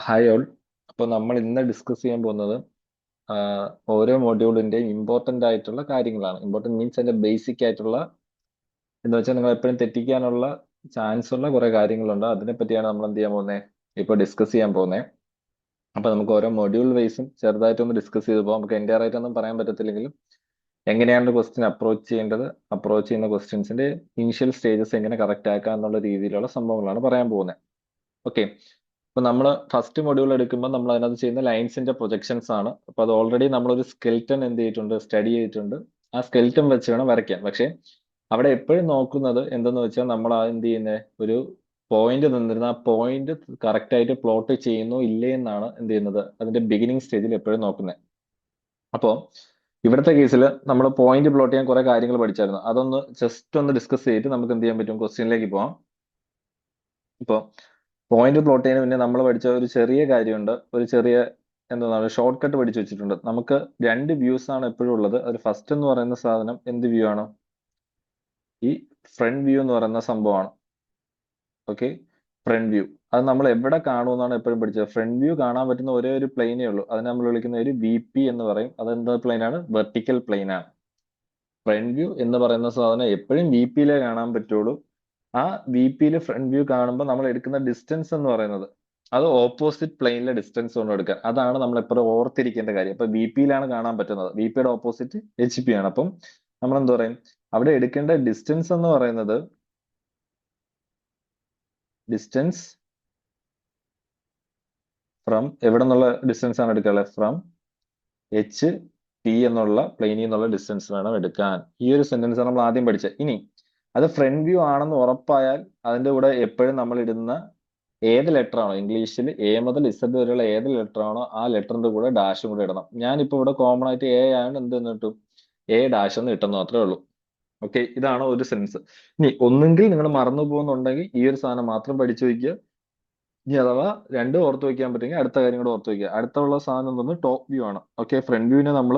Hi all. അപ്പോൾ നമ്മൾ ഇന്ന് ഡിസ്കസ് ചെയ്യാൻ പോകുന്നത് ഓരോ മൊഡ്യൂളിന്റെയും ഇമ്പോർട്ടന്റ് ആയിട്ടുള്ള കാര്യങ്ങളാണ്. ഇമ്പോർട്ടന്റ് മീൻസ് അതിന്റെ ബേസിക് ആയിട്ടുള്ള എന്ന് വെച്ചാൽ നിങ്ങൾ എപ്പോഴും തെറ്റിക്കാനുള്ള ചാൻസ് ഉള്ള കുറെ കാര്യങ്ങളുണ്ട്. അതിനെ പറ്റിയാണ് നമ്മൾ എന്ത് ചെയ്യാൻ പോകുന്നത്, ഇപ്പോൾ ഡിസ്കസ് ചെയ്യാൻ പോകുന്നത്. അപ്പൊ നമുക്ക് ഓരോ മൊഡ്യൂൾ വൈസും ചെറുതായിട്ടൊന്ന് ഡിസ്കസ് ചെയ്ത് പോകാം. നമുക്ക് എൻ്റെ ആയിട്ടൊന്നും പറയാൻ പറ്റത്തില്ലെങ്കിലും എങ്ങനെയാണ് ക്വസ്റ്റ്യൻ അപ്രോച്ച് ചെയ്യേണ്ടത്, അപ്രോച്ച് ചെയ്യുന്ന ക്വസ്റ്റ്യൻസിന്റെ ഇനിഷ്യൽ സ്റ്റേജസ് എങ്ങനെ കറക്റ്റ് ആക്കുക എന്നുള്ള രീതിയിലുള്ള സംഭവങ്ങളാണ് പറയാൻ പോകുന്നത്. ഓക്കെ. അപ്പൊ നമ്മൾ ഫസ്റ്റ് മൊഡ്യൂൾ എടുക്കുമ്പോൾ നമ്മൾ അതിനകത്ത് ചെയ്യുന്ന ലൈൻസിന്റെ പ്രൊജക്ഷൻസ് ആണ്. അപ്പൊ അത് ഓൾറെഡി നമ്മളൊരു സ്കെൽറ്റൺ എന്ത് ചെയ്തിട്ടുണ്ട്, സ്റ്റഡി ചെയ്തിട്ടുണ്ട്. ആ സ്കെൽറ്റൺ വെച്ച് വേണം വരയ്ക്കാൻ. പക്ഷെ അവിടെ എപ്പോഴും നോക്കുന്നത് എന്തെന്ന് വെച്ചാൽ നമ്മൾ ആ എന്ത് ചെയ്യുന്നത്, ഒരു പോയിന്റ് തന്നിരുന്ന ആ പോയിന്റ് കറക്റ്റ് ആയിട്ട് പ്ലോട്ട് ചെയ്യുന്നോ ഇല്ലേ എന്നാണ് എന്ത് ചെയ്യുന്നത്, അതിന്റെ ബിഗിനിങ് സ്റ്റേജിൽ എപ്പോഴും നോക്കുന്നത്. അപ്പോൾ ഇവിടുത്തെ കേസിൽ നമ്മൾ പോയിന്റ് പ്ലോട്ട് ചെയ്യാൻ കുറെ കാര്യങ്ങൾ പഠിച്ചായിരുന്നു. അതൊന്ന് ജസ്റ്റ് ഒന്ന് ഡിസ്കസ് ചെയ്തിട്ട് നമുക്ക് എന്ത് ചെയ്യാൻ പറ്റും, ക്വസ്റ്റ്യനിലേക്ക് പോവാം. ഇപ്പോൾ പോയിന്റ് പ്ലോട്ട് ചെയ്യുന്നതിന് മുന്നേ നമ്മൾ പഠിച്ച ഒരു ചെറിയ കാര്യമുണ്ട്. ഒരു ചെറിയ എന്താണ് ഷോർട്ട് കട്ട് പഠിച്ചു വെച്ചിട്ടുണ്ട്. നമുക്ക് രണ്ട് വ്യൂസ് ആണ് എപ്പോഴും ഉള്ളത്. ഒരു ഫസ്റ്റ് എന്ന് പറയുന്ന സാധനം എന്ത് വ്യൂ ആണ്, ഈ ഫ്രണ്ട് വ്യൂ എന്ന് പറയുന്ന സംഭവമാണ്. Okay, front view. അത് നമ്മൾ എവിടെ കാണുമെന്നാണ് എപ്പോഴും പഠിച്ചത്. ഫ്രണ്ട് വ്യൂ കാണാൻ പറ്റുന്ന ഒരേ ഒരു പ്ലെയിനേ ഉള്ളൂ. അതിനെ നമ്മൾ വിളിക്കുന്ന ഒരു VP എന്ന് പറയും. അതെന്താ പ്ലെയിൻ ആണ്, വെർട്ടിക്കൽ പ്ലെയിൻ ആണ്. ഫ്രണ്ട് വ്യൂ എന്ന് പറയുന്ന സാധനം എപ്പോഴും VP-യിലേ കാണാൻ പറ്റുള്ളൂ. ആ VP-യിൽ ഫ്രണ്ട് വ്യൂ കാണുമ്പോൾ നമ്മൾ എടുക്കുന്ന ഡിസ്റ്റൻസ് എന്ന് പറയുന്നത് അത് ഓപ്പോസിറ്റ് പ്ലെയിനിലെ ഡിസ്റ്റൻസ് കൊണ്ട് എടുക്കുക. അതാണ് നമ്മൾ എപ്പോഴും ഓർത്തിരിക്കേണ്ട കാര്യം. അപ്പൊ VP-യിലാണ് കാണാൻ പറ്റുന്നത്. VP-യുടെ ഓപ്പോസിറ്റ് HP ആണ്. അപ്പം നമ്മൾ എന്ത് പറയും, അവിടെ എടുക്കേണ്ട ഡിസ്റ്റൻസ് എന്ന് പറയുന്നത് ഡിസ്റ്റൻസ് ഫ്രം എവിടെ നിന്നുള്ള ഡിസ്റ്റൻസ് ആണ് എടുക്കാനുള്ളത്, ഫ്രം HP എന്നുള്ള പ്ലെയിനിൽ നിന്നുള്ള ഡിസ്റ്റൻസ് വേണം എടുക്കാൻ. ഈ ഒരു സെന്റൻസ് നമ്മൾ ആദ്യം പഠിച്ചത്. ഇനി അത് ഫ്രണ്ട് വ്യൂ ആണെന്ന് ഉറപ്പായാൽ അതിന്റെ കൂടെ എപ്പോഴും നമ്മൾ ഇടുന്ന ഏത് ലെറ്റർ ആണോ, ഇംഗ്ലീഷിൽ A മുതൽ Z വരെയുള്ള ഏത് ലെറ്റർ ആണോ ആ ലെറ്ററിന്റെ കൂടെ ഡാഷും കൂടെ ഇടണം. ഞാനിപ്പോ ഇവിടെ കോമൺ ആയിട്ട് A ആണ്, എന്ത് കിട്ടും, A ഡാഷ് എന്ന് കിട്ടുന്നു മാത്രമേ ഉള്ളൂ. ഓക്കെ, ഇതാണ് ഒരു സെൻസ്. ഇനി ഒന്നുകിൽ നിങ്ങൾ മറന്നു പോകുന്നുണ്ടെങ്കിൽ ഈ ഒരു സാധനം മാത്രം പഠിച്ചു വയ്ക്കുക. ഇനി അഥവാ രണ്ടും ഓർത്ത് വയ്ക്കാൻ പറ്റുമെങ്കിൽ അടുത്ത കാര്യം കൂടെ ഓർത്ത് വയ്ക്കുക. അടുത്തുള്ള സാധനം എന്ന് പറഞ്ഞാൽ ടോപ്പ് വ്യൂ ആണ്. ഓക്കെ, ഫ്രണ്ട് വ്യൂവിനെ നമ്മൾ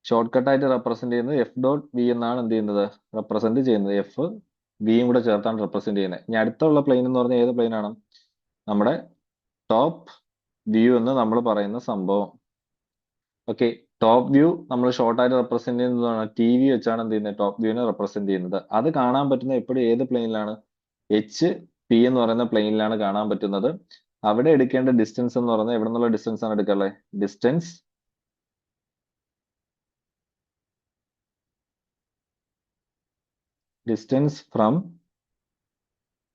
ഷോർട്ട് കട്ടായിട്ട് റെപ്രസെന്റ് ചെയ്യുന്നത് F.V എന്നാണ് എന്ത് ചെയ്യുന്നത്, റെപ്രസെന്റ് ചെയ്യുന്നത്. F Vയും കൂടെ ചേർത്താണ് റെപ്രസെന്റ് ചെയ്യുന്നത്. ഇനി അടുത്തുള്ള പ്ലെയിൻ എന്ന് പറഞ്ഞാൽ ഏത് പ്ലെയിൻ ആണ്, നമ്മുടെ ടോപ്പ് വ്യൂ എന്ന് നമ്മൾ പറയുന്ന സംഭവം. ഓക്കെ, ടോപ്പ് വ്യൂ നമ്മൾ ഷോർട്ട് ആയിട്ട് റെപ്രസെന്റ് ചെയ്യുന്നതാണ് TV വെച്ചാണ് എന്ത് ചെയ്യുന്നത്, ടോപ്പ് വ്യൂവിനെ റെപ്രസെന്റ് ചെയ്യുന്നത്. അത് കാണാൻ പറ്റുന്ന എപ്പോഴും ഏത് പ്ലെയിനിലാണ്, HP എന്ന് പറയുന്ന പ്ലെയിനിലാണ് കാണാൻ പറ്റുന്നത്. അവിടെ എടുക്കേണ്ട ഡിസ്റ്റൻസ് എന്ന് പറയുന്നത് എവിടെ നിന്നുള്ള ഡിസ്റ്റൻസ് ആണ് എടുക്കാനുള്ളത്, distance from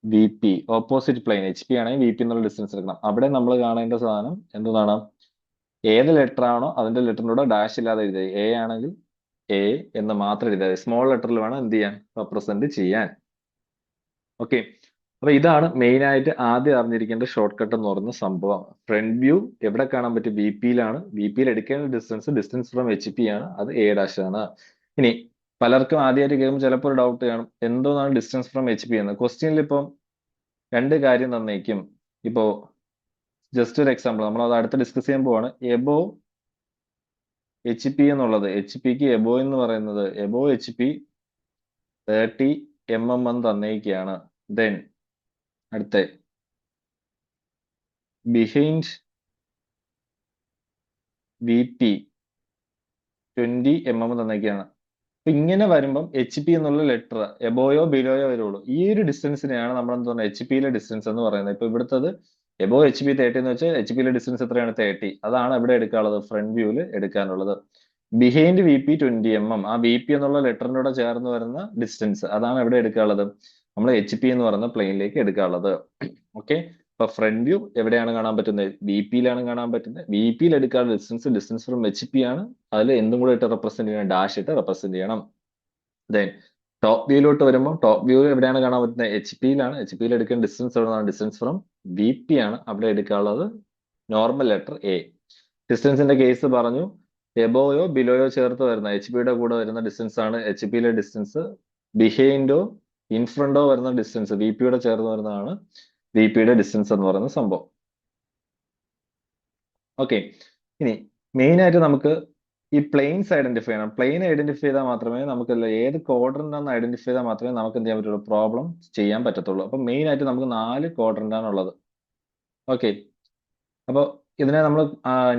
VP, opposite plane. HP ആണെങ്കിൽ VP എന്നുള്ള ഡിസ്റ്റൻസ് എടുക്കണം. അവിടെ നമ്മൾ കാണേണ്ട സാധനം എന്താണ്, ഏത് ലെറ്റർ ആണോ അതിന്റെ ലെറ്ററിനൂടെ ഡാഷ് ഇല്ലാതെ എഴുതുക. A ആണെങ്കിൽ A എന്ന് മാത്രം എഴുതുക. സ്മോൾ ലെറ്ററിൽ വേണം എന്ത് ചെയ്യാൻ, റെപ്രസെന്റ് ചെയ്യാൻ. ഓക്കെ, അപ്പൊ ഇതാണ് മെയിൻ ആയിട്ട് ആദ്യം അറിഞ്ഞിരിക്കേണ്ട ഷോർട്ട് കട്ട് എന്ന് പറയുന്ന സംഭവം. ഫ്രണ്ട് വ്യൂ എവിടെ കാണാൻ പറ്റും, VP-യിലാണ്. VP-യിൽ എടുക്കേണ്ട ഡിസ്റ്റൻസ് ഫ്രം HP ആണ്, അത് A ഡാഷ് ആണ്. ഇനി പലർക്കും ആദ്യമായിട്ട് കേൾക്കുമ്പോൾ ചിലപ്പോൾ ഒരു ഡൗട്ട് കാണും, എന്തോന്നാണ് ഡിസ്റ്റൻസ് ഫ്രം HP എന്ന്. ക്വസ്റ്റ്യനിൽ ഇപ്പം രണ്ട് കാര്യം തന്നേക്കും. ഇപ്പോ ജസ്റ്റ് ഒരു എക്സാമ്പിൾ നമ്മൾ അത് അടുത്ത് ഡിസ്കസ് ചെയ്യാൻ പോവാണ്. എബോ HP എന്നുള്ളത്, HP-ക്ക് എബോ എന്ന് പറയുന്നത് എബോ HP 30 mm എന്ന് തന്നേക്കാണ്. ദെൻ അടുത്ത ബിഹൈൻഡ് VP 20 mm തന്നേക്കാണ്. അപ്പൊ ഇങ്ങനെ വരുമ്പം HP എന്നുള്ള ലെറ്റർ എബോയോ ബിലോയോ വരുള്ളൂ. ഈ ഒരു ഡിസ്റ്റൻസിനെയാണ് നമ്മൾ എന്ത് പറയുന്നത്, HP-യിലെ ഡിസ്റ്റൻസ് എന്ന് പറയുന്നത്. ഇപ്പൊ ഇവിടുത്തത് എബോ HP 30 എന്ന് വെച്ചാൽ HP-യിലെ ഡിസ്റ്റൻസ് എത്രയാണ്, 30. അതാണ് എവിടെ എടുക്കാനുള്ളത്, ഫ്രണ്ട് വ്യൂവിൽ എടുക്കാനുള്ളത്. ബിഹൈൻഡ് VP 20 mm, ആ VP എന്നുള്ള ലെറ്ററിനോട് ചേർന്ന് വരുന്ന ഡിസ്റ്റൻസ്, അതാണ് എവിടെ എടുക്കാനുള്ളത്, നമ്മൾ HP എന്ന് പറയുന്ന പ്ലെയിനിലേക്ക് എടുക്കാനുള്ളത്. ഓക്കെ, അപ്പൊ ഫ്രണ്ട് വ്യൂ എവിടെയാണ് കാണാൻ പറ്റുന്നത്, VP-യിലാണ് കാണാൻ പറ്റുന്നത്. VP-യിൽ എടുക്കാനുള്ള ഡിസ്റ്റൻസ് ഫ്രം HP ആണ്. അതിൽ എന്തും കൂടെ ഇട്ട് റെപ്രസെന്റ് ചെയ്യണം, ഡാഷ് ഇട്ട് റെപ്രസെന്റ് ചെയ്യണം. ദെൻ ടോപ്പ് വ്യൂയിലോട്ട് വരുമ്പോൾ ടോപ്പ് വ്യൂ എവിടെയാണ് കാണാൻ പറ്റുന്നത്, HP-യിലാണ്. HP-യിൽ എടുക്കേണ്ട ഡിസ്റ്റൻസ് എവിടെയാണ്, ഡിസ്റ്റൻസ് ഫ്രം VP ആണ്. അവിടെ എടുക്കാനുള്ളത് നോർമൽ ലെറ്റർ A. ഡിസ്റ്റൻസിന്റെ കേസ് പറഞ്ഞു, എബോയോ ബിലോയോ ചേർത്ത് വരുന്ന HP-യുടെ കൂടെ വരുന്ന ഡിസ്റ്റൻസ് ആണ് HP-യിലെ ഡിസ്റ്റൻസ്. ബിഹൈൻഡോ ഇൻഫ്രണ്ടോ വരുന്ന ഡിസ്റ്റൻസ് VP-യുടെ ചേർന്ന് വരുന്നതാണ് VP-യുടെ ഡിസ്റ്റൻസ് എന്ന് പറയുന്ന സംഭവം. ഓക്കെ, ഇനി മെയിൻ ആയിട്ട് നമുക്ക് ഈ പ്ലെയിൻസ് ഐഡന്റിഫൈ ചെയ്യണം. പ്ലെയിൻ ഐഡന്റിഫൈ ചെയ്താൽ മാത്രമേ നമുക്ക് ഏത് ക്വാഡ്രന്റ് ആണെന്ന് ഐഡന്റിഫൈ ചെയ്താൽ മാത്രമേ നമുക്ക് എന്ത് ചെയ്യാൻ പറ്റുള്ളൂ, പ്രോബ്ലം ചെയ്യാൻ പറ്റത്തുള്ളൂ. അപ്പൊ മെയിൻ ആയിട്ട് നമുക്ക് 4 ക്വാഡ്രന്റ് ആണ് ഉള്ളത്. ഓക്കെ. അപ്പോൾ ഇതിനെ നമ്മൾ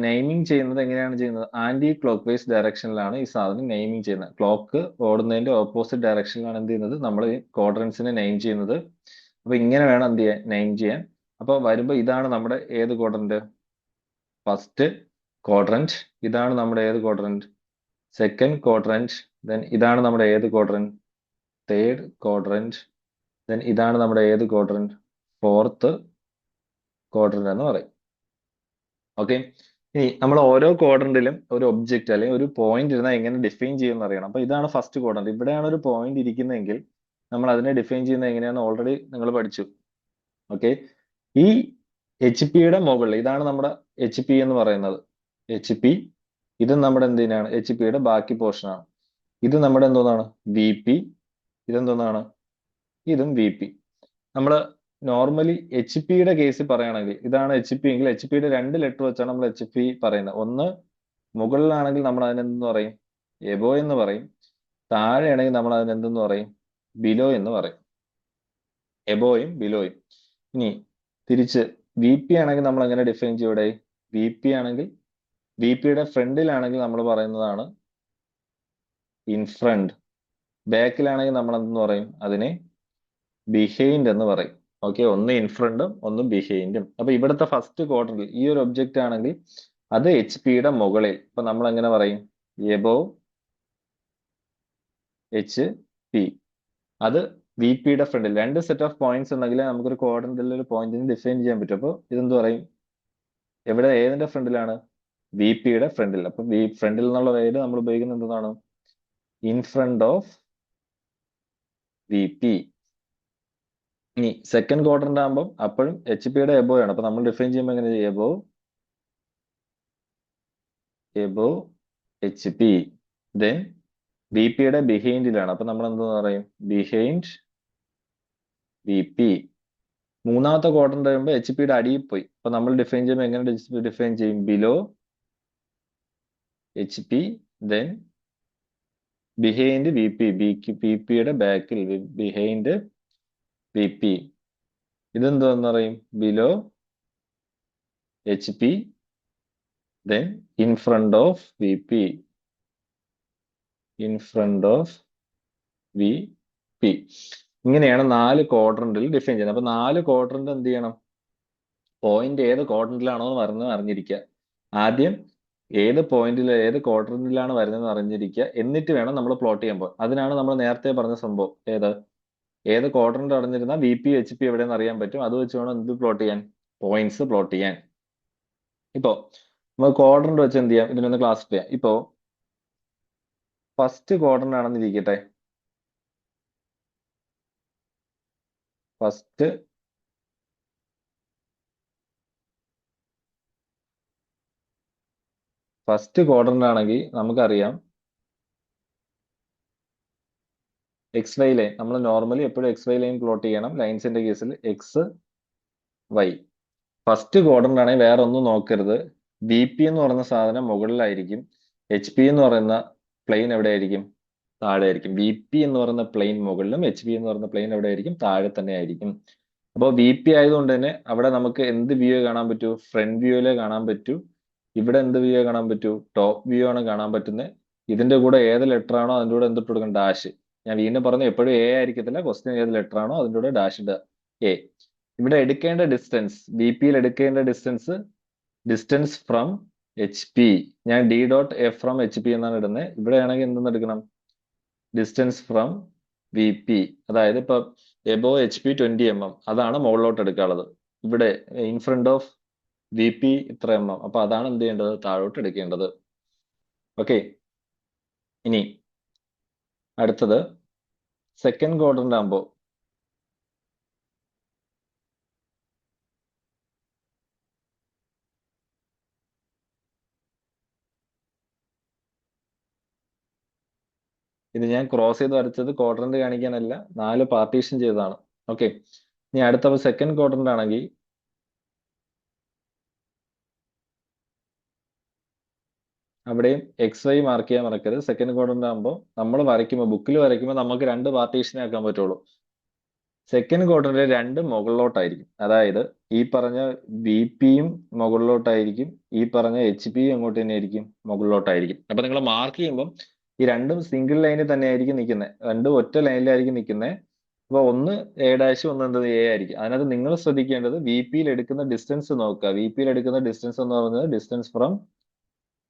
നെയിമിങ് ചെയ്യുന്നത് എങ്ങനെയാണ് ചെയ്യുന്നത്? ആന്റി ക്ലോക്ക് വൈസ് ഡയറക്ഷനിലാണ് ഈ സാധനം നെയിമിങ് ചെയ്യുന്നത്. ക്ലോക്ക് ഓടുന്നതിന്റെ ഓപ്പോസിറ്റ് ഡയറക്ഷനിലാണ് എന്ത് ചെയ്യുന്നത്? നമ്മൾ ഈ ക്വാഡ്രൻസിനെ നെയിം ചെയ്യുന്നത്. അപ്പൊ ഇങ്ങനെ വേണം എന്ത് ചെയ്യാൻ, നെയിം ചെയ്യാൻ. അപ്പൊ വരുമ്പോ ഇതാണ് നമ്മുടെ ഏത് ക്വാഡ്രന്റ്? First quadrant. ഇതാണ് നമ്മുടെ ഏത് ക്വാഡ്രന്റ്? Second quadrant. ദെൻ ഇതാണ് നമ്മുടെ ഏത് ക്വാഡ്രന്റ്? Third quadrant. ദെൻ ഇതാണ് നമ്മുടെ ഏത് ക്വാഡ്രന്റ്? ഫോർത്ത് ക്വാഡ്രന്റ് എന്ന് പറയും. ഓക്കെ. ഇനി നമ്മൾ ഓരോ ക്വാഡ്രന്റിലും ഒരു ഒബ്ജക്റ്റ് അല്ലെങ്കിൽ ഒരു പോയിന്റ് ഇരുന്നാൽ എങ്ങനെ ഡിഫൈൻ ചെയ്യുമെന്ന് അറിയണം. അപ്പൊ ഇതാണ് ഫസ്റ്റ് ക്വാഡ്രന്റ്. ഇവിടെയാണ് ഒരു പോയിന്റ് ഇരിക്കുന്നതെങ്കിൽ നമ്മൾ അതിനെ ഡിഫൈൻ ചെയ്യുന്നത് എങ്ങനെയാണെന്ന് ഓൾറെഡി നിങ്ങൾ പഠിച്ചു. ഓക്കെ. ഈ എച്ച് പിയുടെ മുകളിൽ ഇതാണ് നമ്മുടെ എച്ച് പി എന്ന് പറയുന്നത്. H P. ഇത് നമ്മുടെ എന്തിനാണ്? എച്ച് പിയുടെ ബാക്കി പോർഷൻ ആണ്. ഇത് നമ്മുടെ എന്തോന്നാണ്? V P. ഇതെന്തോന്നാണ്? ഇതും വി പി. നമ്മൾ നോർമലി എച്ച് പിയുടെ കേസിൽ പറയുകയാണെങ്കിൽ ഇതാണ് എച്ച് പി എങ്കിൽ എച്ച് പിയുടെ 2 ലെറ്റർ വെച്ചാണ് നമ്മൾ എച്ച് പി പറയുന്നത്. ഒന്ന് മുകളിലാണെങ്കിൽ നമ്മൾ അതിനെന്തെന്ന് പറയും? എബോ എന്ന് പറയും. താഴെയാണെങ്കിൽ നമ്മൾ അതിനെന്തെന്ന് പറയും? ബിലോ എന്ന് പറയും. എബോയും ബിലോയും. ഇനി തിരിച്ച് വി പി ആണെങ്കിൽ നമ്മൾ എങ്ങനെ ഡിഫൈൻ ചെയ്യും ഇവിടെ? വി പി ആണെങ്കിൽ വി പിയുടെ ഫ്രണ്ടിലാണെങ്കിൽ നമ്മൾ പറയുന്നതാണ് ഇൻ ഫ്രണ്ട്. ബാക്കിലാണെങ്കിൽ നമ്മൾ എന്തെന്ന് പറയും? അതിനെ ബിഹൈൻഡ് എന്ന് പറയും. ഓക്കെ. ഒന്ന് ഇൻ ഫ്രണ്ടും ഒന്ന് ബിഹൈൻഡും. അപ്പൊ ഇവിടുത്തെ ഫസ്റ്റ് ക്വാർട്ടറിൽ ഈ ഒരു ഒബ്ജക്റ്റ് ആണെങ്കിൽ അത് എച്ച് പിയുടെ മുകളിൽ. അപ്പൊ നമ്മൾ എങ്ങനെ പറയും? Above H P. അത് വി പിയുടെ ഫ്രണ്ടിൽ. 2 സെറ്റ് ഓഫ് പോയിന്റ്സ് ഉണ്ടെങ്കിൽ നമുക്കൊരു ക്വാഡ്രന്റിൽ ഒരു പോയിന്റിന് ഡിഫൈൻ ചെയ്യാൻ പറ്റും. അപ്പോൾ ഇതെന്ത് പറയും? എവിടെ ഏതിന്റെ ഫ്രണ്ടിലാണ്? വി പിയുടെ ഫ്രണ്ടിൽ. അപ്പൊ വി ഫ്രണ്ടിൽ എന്നുള്ള വേർഡ് നമ്മൾ ഉപയോഗിക്കുന്നത് എന്താണ്? In front of V P. ഇനി സെക്കൻഡ് ക്വാഡ്രന്റ് ആകുമ്പോൾ അപ്പോഴും എച്ച് പിയുടെ എബോ ആണ്. അപ്പൊ നമ്മൾ ഡിഫൈൻ ചെയ്യുമ്പോൾ എങ്ങനെ? Above H P. Then V പിയുടെ ബിഹൈൻഡിലാണ്. അപ്പൊ നമ്മൾ എന്തെന്ന് പറയും? Behind V P. മൂന്നാമത്തെ ക്വാഡ്രന്റ് വരുമ്പോൾ എച്ച് പിയുടെ അടിയിൽ പോയി. അപ്പൊ നമ്മൾ ഡിഫൈൻ ചെയ്യുമ്പോൾ എങ്ങനെ ഡിഫൈൻ ചെയ്യും? Below H P. Then behind V P. B പിയുടെ ബാക്കിൽ ബിഹൈൻഡ് വി പി. ഇതെന്തോന്ന് പറയും? Below H P. Then in front of V P. In front of V P. ഇങ്ങനെയാണ് 4 ക്വാഡ്രന്റിൽ ഡിഫൈൻ ചെയ്യുന്നത്. അപ്പൊ 4 ക്വാഡ്രന്റ് എന്ത് ചെയ്യണം? പോയിന്റ് ഏത് ക്വാഡ്രന്റിലാണോ വരുന്നത് അറിഞ്ഞിരിക്കുക. ആദ്യം ഏത് പോയിന്റിൽ ഏത് ക്വാഡ്രന്റിലാണ് വരുന്നത് അറിഞ്ഞിരിക്കുക. എന്നിട്ട് വേണം നമ്മൾ പ്ലോട്ട് ചെയ്യാൻ പോകാൻ. അതിനാണ് നമ്മൾ നേരത്തെ പറഞ്ഞ സംഭവം. ഏത് ക്വാഡ്രന്റ് അടഞ്ഞിരുന്നാൽ വി പി എച്ച് പി എവിടെയെന്ന് അറിയാൻ പറ്റും. അത് വെച്ച് വേണം എന്ത് പ്ലോട്ട് ചെയ്യാൻ? പോയിന്റ്സ് പ്ലോട്ട് ചെയ്യാൻ. ഇപ്പോ നമ്മൾ ക്വാഡ്രന്റ് വെച്ച് എന്ത് ചെയ്യാം? ഇതിനൊന്ന് ക്ലാസിഫൈ ചെയ്യാം. ഇപ്പോ ഫസ്റ്റ് ക്വാഡ്രന്റ് ആണെന്ന് ഇരിക്കട്ടെ. ഫസ്റ്റ് ക്വാഡ്രന്റ് ആണെങ്കിൽ നമുക്കറിയാം എക്സ് വൈ ലൈൻ. നമ്മൾ നോർമലി എപ്പോഴും എക്സ് വൈ ലൈൻ പ്ലോട്ട് ചെയ്യണം. ലൈൻസിന്റെ കേസിൽ എക്സ് വൈ. ഫസ്റ്റ് ക്വാഡ്രന്റ് ആണെങ്കിൽ വേറെ ഒന്നും നോക്കരുത്. ബി പി എന്ന് പറയുന്ന സാധനം മുകളിലായിരിക്കും. എച്ച് പി എന്ന് പറയുന്ന പ്ലെയിൻ എവിടെയായിരിക്കും? താഴെ ആയിരിക്കും. ബി പി എന്ന് പറയുന്ന പ്ലെയിൻ മുകളിലും എച്ച് പി എന്ന് പറയുന്ന പ്ലെയിൻ എവിടെയായിരിക്കും? താഴെ തന്നെ ആയിരിക്കും. അപ്പോൾ ബി പി ആയതുകൊണ്ട് തന്നെ അവിടെ നമുക്ക് എന്ത് വ്യൂ കാണാൻ പറ്റൂ? ഫ്രണ്ട് വ്യൂയിലേ കാണാൻ പറ്റൂ. ഇവിടെ എന്ത് വ്യൂ കാണാൻ പറ്റൂ? ടോപ്പ് വ്യൂ ആണ് കാണാൻ പറ്റുന്നത്. ഇതിന്റെ കൂടെ ഏത് ലെറ്റർ ആണോ അതിന്റെ കൂടെ എന്തിട്ട് കൊടുക്കണം? ഡാഷ്. ഞാൻ വീണ്ടും പറഞ്ഞു, എപ്പോഴും എ ആയിരിക്കത്തില്ല. ക്വസ്റ്റ്യൻ ഏത് ലെറ്റർ ആണോ അതിന്റെ കൂടെ ഡാഷ് ഇടുക. എ. ഇവിടെ എടുക്കേണ്ട ഡിസ്റ്റൻസ്, ബി പിയിൽ എടുക്കേണ്ട ഡിസ്റ്റൻസ് ഫ്രം എച്ച് പി. ഞാൻ D dot F from H P എന്നാണ് ഇടുന്നത്. ഇവിടെ ആണെങ്കിൽ എന്തെന്ന് എടുക്കണം? Distance from V P. അതായത് ഇപ്പൊ എബോ എച്ച് പി 20 mm. അതാണ് മുകളിലോട്ട് എടുക്കാനുള്ളത്. ഇവിടെ in front of V P ഇത്ര mm. അപ്പൊ അതാണ് എന്ത് ചെയ്യേണ്ടത്? താഴോട്ട് എടുക്കേണ്ടത്. ഓക്കെ. ഇനി അടുത്തത് സെക്കൻഡ് ക്വാഡ്രന്റ് ആകുമ്പോൾ ഇത് ഞാൻ ക്രോസ് ചെയ്ത് വരച്ചത് ക്വാഡ്രന്റ് കാണിക്കാനല്ല, 4 പാർട്ടീഷൻ ചെയ്തതാണ്. ഓക്കെ. ഇനി അടുത്ത സെക്കൻഡ് ക്വാഡ്രന്റ് ആണെങ്കിൽ അവിടെയും എക്സ് വൈ മാർക്ക് ചെയ്യാൻ മറക്കരുത്. സെക്കൻഡ് ക്വാഡ്രന്റ് ആകുമ്പോൾ നമ്മൾ വരയ്ക്കുമ്പോൾ ബുക്കിൽ വരയ്ക്കുമ്പോൾ നമുക്ക് 2 പാർട്ടീഷനെ ആക്കാൻ പറ്റുള്ളൂ. സെക്കൻഡ് ക്വാർട്ടറിൽ രണ്ടും മുകളിലോട്ടായിരിക്കും. അതായത് ഈ പറഞ്ഞ വി പിയും മുകളിലോട്ടായിരിക്കും, ഈ പറഞ്ഞ എച്ച് പിയും എങ്ങോട്ട് തന്നെ ആയിരിക്കും, മുകളിലോട്ടായിരിക്കും. അപ്പൊ നിങ്ങൾ മാർക്ക് ചെയ്യുമ്പോൾ ഈ രണ്ടും സിംഗിൾ ലൈനിൽ തന്നെ ആയിരിക്കും നിൽക്കുന്നത്, രണ്ടും ഒറ്റ ലൈനിലായിരിക്കും നിൽക്കുന്നത്. അപ്പൊ ഒന്ന് എ ഡാഷ്, ഒന്ന് എന്തത് എ ആയിരിക്കും. അതിനകത്ത് നിങ്ങൾ ശ്രദ്ധിക്കേണ്ടത് വി പിയിൽ എടുക്കുന്ന ഡിസ്റ്റൻസ് നോക്കുക. വി പിയിൽ എടുക്കുന്ന ഡിസ്റ്റൻസ് എന്ന് പറയുന്നത് ഡിസ്റ്റൻസ് ഫ്രം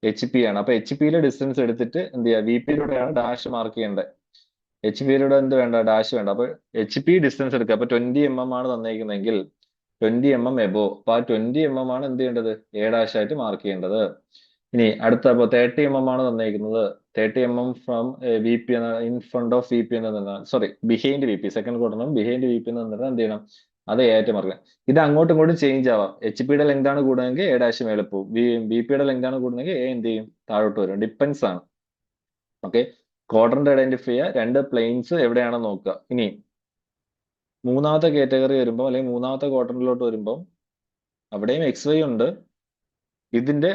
എച്ച് പി ആണ്. അപ്പൊ എച്ച് പിയിലെ ഡിസ്റ്റൻസ് എടുത്തിട്ട് എന്ത് ചെയ്യുക, വി പിയിലൂടെയാണ് ഡാഷ് മാർക്ക് ചെയ്യേണ്ടത്. എച്ച് പിയിലൂടെ എന്ത് വേണ്ട, ഡാഷ് വേണ്ട. അപ്പൊ എച്ച് പി ഡിസ്റ്റൻസ് എടുക്കുക. അപ്പൊ 20 mm ആണ് തന്നേക്കുന്നതെങ്കിൽ 20 mm എബോ, അപ്പൊ ആ 20 mm ആണ് എന്ത് ചെയ്യേണ്ടത്, എ ഡാഷ് ആയിട്ട് മാർക്ക് ചെയ്യേണ്ടത്. ഇനി അടുത്ത, അപ്പൊ 30 mm ആണ് തന്നേക്കുന്നത്. 30 mm ഫ്രം വി പി എന്ന, in front of V P എന്ന്, sorry behind V P, second ക്വാർട്ടറിനും ബിഹൈൻഡ് വി പി എന്ന് തന്നിട്ട് എന്ത് ചെയ്യണം, അത് എ ആയിട്ട് മാർക്ക് ചെയ്യണം. ഇത് അങ്ങോട്ടും ഇങ്ങോട്ടും ചേഞ്ച് ആവാം. എച്ച് പിയുടെ ലെങ്ത് ആണ് കൂടുന്നതെങ്കിൽ എ ഡാഷ് മേലെ പോകും, ബി പിയുടെ ലെങ്ത് ആണ് കൂടുന്നതെങ്കിൽ എ എന്ത് ചെയ്യും, താഴോട്ട് വരും. ഡിപ്പെൻസ് ആണ്. ഓക്കെ, ക്വാഡ്രന്റ് ഐഡന്റിഫൈ ചെയ്യുക, രണ്ട് പ്ലെയിൻസ് എവിടെയാണെന്ന് നോക്കുക. ഇനി മൂന്നാമത്തെ കാറ്റഗറി വരുമ്പോൾ, അല്ലെങ്കിൽ മൂന്നാമത്തെ ക്വാഡ്രന്റിലോട്ട് വരുമ്പോൾ അവിടെയും എക്സ് വൈ ഉണ്ട്. ഇതിന്റെ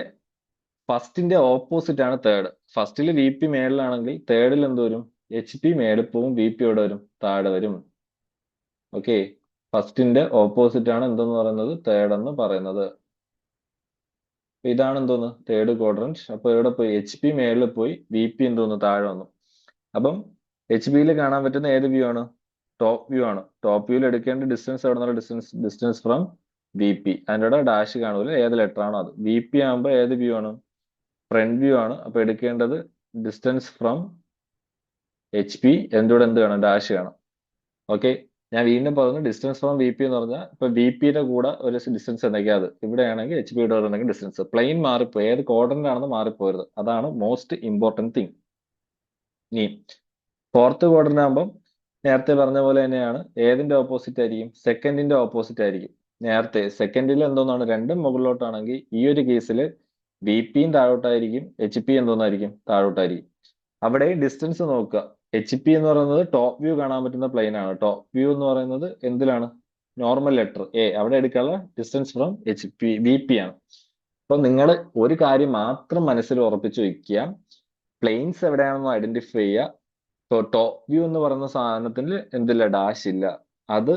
ഫസ്റ്റിന്റെ ഓപ്പോസിറ്റ് ആണ് തേർഡ്. ഫസ്റ്റിൽ വി പി മേളിലാണെങ്കിൽ തേർഡിൽ എന്ത് വരും, എച്ച് പി മേളിൽ പോവും, വി പി എവിടെ വരും, താഴെ വരും. ഓക്കെ, ഫസ്റ്റിന്റെ ഓപ്പോസിറ്റ് ആണ് എന്തെന്ന് പറയുന്നത്, തേർഡ് എന്ന് പറയുന്നത്. ഇതാണ് എന്തോന്ന്, തേർഡ് ക്വാഡ്രന്റ്. അപ്പൊ ഇവിടെ പോയി എച്ച് പി മേളിൽ പോയി, വി പി എന്തോന്ന്, താഴെ വന്നു. അപ്പം എച്ച് പിയിൽ കാണാൻ പറ്റുന്ന ഏത് വ്യൂ ആണ്, ടോപ്പ് വ്യൂ ആണ്. ടോപ്പ് വ്യൂവിൽ എടുക്കേണ്ട ഡിസ്റ്റൻസ് എവിടെ നിന്നുള്ള distance, distance from V P. അതിൻ്റെ ഇവിടെ ഡാഷ് കാണൂല, ഏത് ലെറ്റർ ആണോ അത്. വി പി ആകുമ്പോൾ ഏത് വ്യൂ ആണ്, ഫ്രണ്ട് വ്യൂ ആണ്. അപ്പൊ എടുക്കേണ്ടത് ഡിസ്റ്റൻസ് ഫ്രം എച്ച് പി, എൻ്റെ കൂടെ എന്ത് വേണം, ഡാഷ് വേണം. ഓക്കെ, ഞാൻ വീണ്ടും പറഞ്ഞു, ഡിസ്റ്റൻസ് ഫ്രം വി പി എന്ന് പറഞ്ഞാൽ ഇപ്പൊ വി പിയുടെ കൂടെ ഒരു ഡിസ്റ്റൻസ് എന്തൊക്കെയാ, അത് ഇവിടെയാണെങ്കിൽ എച്ച് പിയുടെ ഉണ്ടെങ്കിൽ ഡിസ്റ്റൻസ്. പ്ലെയിൻ മാറിപ്പോയി, ഏത് കോർഡിനേറ്റ് ആണെന്ന് മാറിപ്പോരുത്, അതാണ് മോസ്റ്റ് ഇമ്പോർട്ടൻറ്റ് തിങ്. ഇനി ഫോർത്ത് ക്വാഡ്രന്റ് ആകുമ്പോൾ നേരത്തെ പറഞ്ഞ പോലെ തന്നെയാണ്. ഏതിന്റെ ഓപ്പോസിറ്റ് ആയിരിക്കും, സെക്കൻഡിന്റെ ഓപ്പോസിറ്റ് ആയിരിക്കും. നേരത്തെ സെക്കൻഡിൽ എന്തോന്നാണ്, രണ്ടും മുകളിലോട്ടാണെങ്കിൽ ഈ ഒരു കേസിൽ വി പിയും താഴോട്ടായിരിക്കും, എച്ച് പി എന്തോന്നായിരിക്കും, താഴോട്ടായിരിക്കും. അവിടെ ഡിസ്റ്റൻസ് നോക്കുക. എച്ച് പി എന്ന് പറയുന്നത് ടോപ്പ് വ്യൂ കാണാൻ പറ്റുന്ന പ്ലെയിൻ ആണ്. ടോപ്പ് വ്യൂ എന്ന് പറയുന്നത് എന്തിലാണ്, നോർമൽ ലെറ്റർ എ, അവിടെ എടുക്കാനുള്ള distance from H P V P ആണ്. അപ്പൊ നിങ്ങൾ ഒരു കാര്യം മാത്രം മനസ്സിൽ ഉറപ്പിച്ചു വെക്കുക, പ്ലെയിൻസ് എവിടെയാണെന്ന് ഐഡന്റിഫൈ ചെയ്യുക. ഇപ്പൊ ടോപ്പ് വ്യൂ എന്ന് പറയുന്ന സാധനത്തിൽ എന്തില്ല, ഡാഷ് ഇല്ല. അത്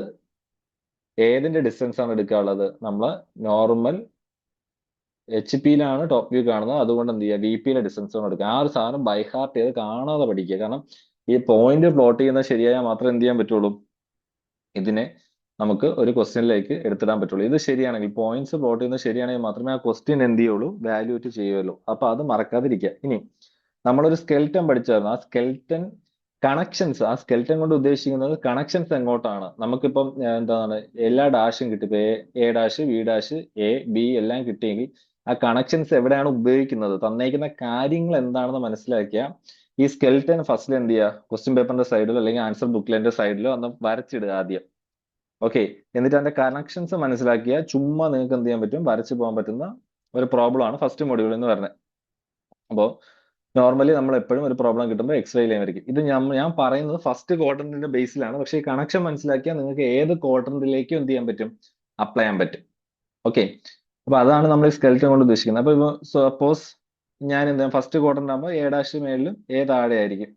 ഏതിന്റെ ഡിസ്റ്റൻസ് ആണ് എടുക്കാനുള്ളത്, നമ്മള് നോർമൽ എച്ച് പിയിലാണ് ടോപ്പ് വ്യൂ കാണുന്നത്, അതുകൊണ്ട് എന്ത് ചെയ്യുക, വി പിയിലെ ഡിസ്റ്റൻസ് കൊണ്ട് എടുക്കുക. ആ ഒരു സാധനം ബൈ ഹാർട്ട് ചെയ്ത് കാണാതെ പഠിക്കുക. കാരണം ഈ പോയിന്റ് പ്ലോട്ട് ചെയ്യുന്നത് ശരിയായാൽ മാത്രമേ എന്ത് ചെയ്യാൻ പറ്റുള്ളൂ, ഇതിനെ നമുക്ക് ഒരു ക്വസ്റ്റ്യനിലേക്ക് എടുത്തിടാൻ പറ്റുള്ളൂ. ഇത് ശരിയാണെങ്കിൽ, പോയിന്റ്സ് പ്ലോട്ട് ചെയ്യുന്നത് ശരിയാണെങ്കിൽ മാത്രമേ ആ ക്വസ്റ്റ്യൻ എന്ത് ചെയ്യുള്ളൂ, വാല്യൂറ്റ് ചെയ്യുള്ളൂ. അപ്പൊ അത് മറക്കാതിരിക്കുക. ഇനി നമ്മളൊരു സ്കെൽറ്റൻ പഠിച്ചായിരുന്നു. ആ സ്കെൽറ്റൻ കണക്ഷൻസ്, ആ സ്കെൽറ്റൻ കൊണ്ട് ഉദ്ദേശിക്കുന്നത് കണക്ഷൻസ് എങ്ങോട്ടാണ്. നമുക്കിപ്പം എന്താണ്, എല്ലാ ഡാഷും കിട്ടി, ഇപ്പൊ A dash, V dash, A B എല്ലാം കിട്ടിയെങ്കിൽ ആ കണക്ഷൻസ് എവിടെയാണ് ഉപയോഗിക്കുന്നത്, തന്നേക്കുന്ന കാര്യങ്ങൾ എന്താണെന്ന് മനസ്സിലാക്കിയ ഈ സ്കെൽറ്റൻ ഫസ്റ്റിൽ എന്ത് ചെയ്യുക, ക്വസ്റ്റ്യൻ പേപ്പറിന്റെ സൈഡിലോ അല്ലെങ്കിൽ ആൻസർ ബുക്ക്ലെറ്റിന്റെ സൈഡിലോ ഒന്ന് വരച്ചിടുക ആദ്യം. ഓക്കെ, എന്നിട്ട് അതിന്റെ കണക്ഷൻസ് മനസ്സിലാക്കിയ ചുമ്മാ നിങ്ങൾക്ക് എന്ത് ചെയ്യാൻ പറ്റും, വരച്ചു പോകാൻ പറ്റുന്ന ഒരു പ്രോബ്ലം ആണ് ഫസ്റ്റ് മൊഡ്യൂൾ എന്ന് പറഞ്ഞത്. അപ്പോൾ നോർമലി നമ്മൾ എപ്പോഴും ഒരു പ്രോബ്ലം കിട്ടുമ്പോൾ എക്സ് വൈ ലൈൻ വരയ്ക്കും. ഇത് ഞാൻ പറയുന്നത് ഫസ്റ്റ് ക്വാഡ്രന്റിന്റെ ബേസിലാണ്. പക്ഷേ ഈ കണക്ഷൻ മനസ്സിലാക്കിയാൽ നിങ്ങൾക്ക് ഏത് ക്വാഡ്രന്റിലേക്കും എന്ത് ചെയ്യാൻ പറ്റും, അപ്ലൈ ചെയ്യാൻ പറ്റും. ഓക്കെ, അപ്പൊ അതാണ് നമ്മൾ ഈ സ്കെൽറ്റൻ കൊണ്ട് ഉദ്ദേശിക്കുന്നത്. അപ്പൊ ഇപ്പൊ സപ്പോസ് ഞാൻ എന്താ, ഫസ്റ്റ് ക്വാഡ്രന്റ് ആകുമ്പോൾ എ ഡാഷ് മേളിലും എ താഴെ ആയിരിക്കും,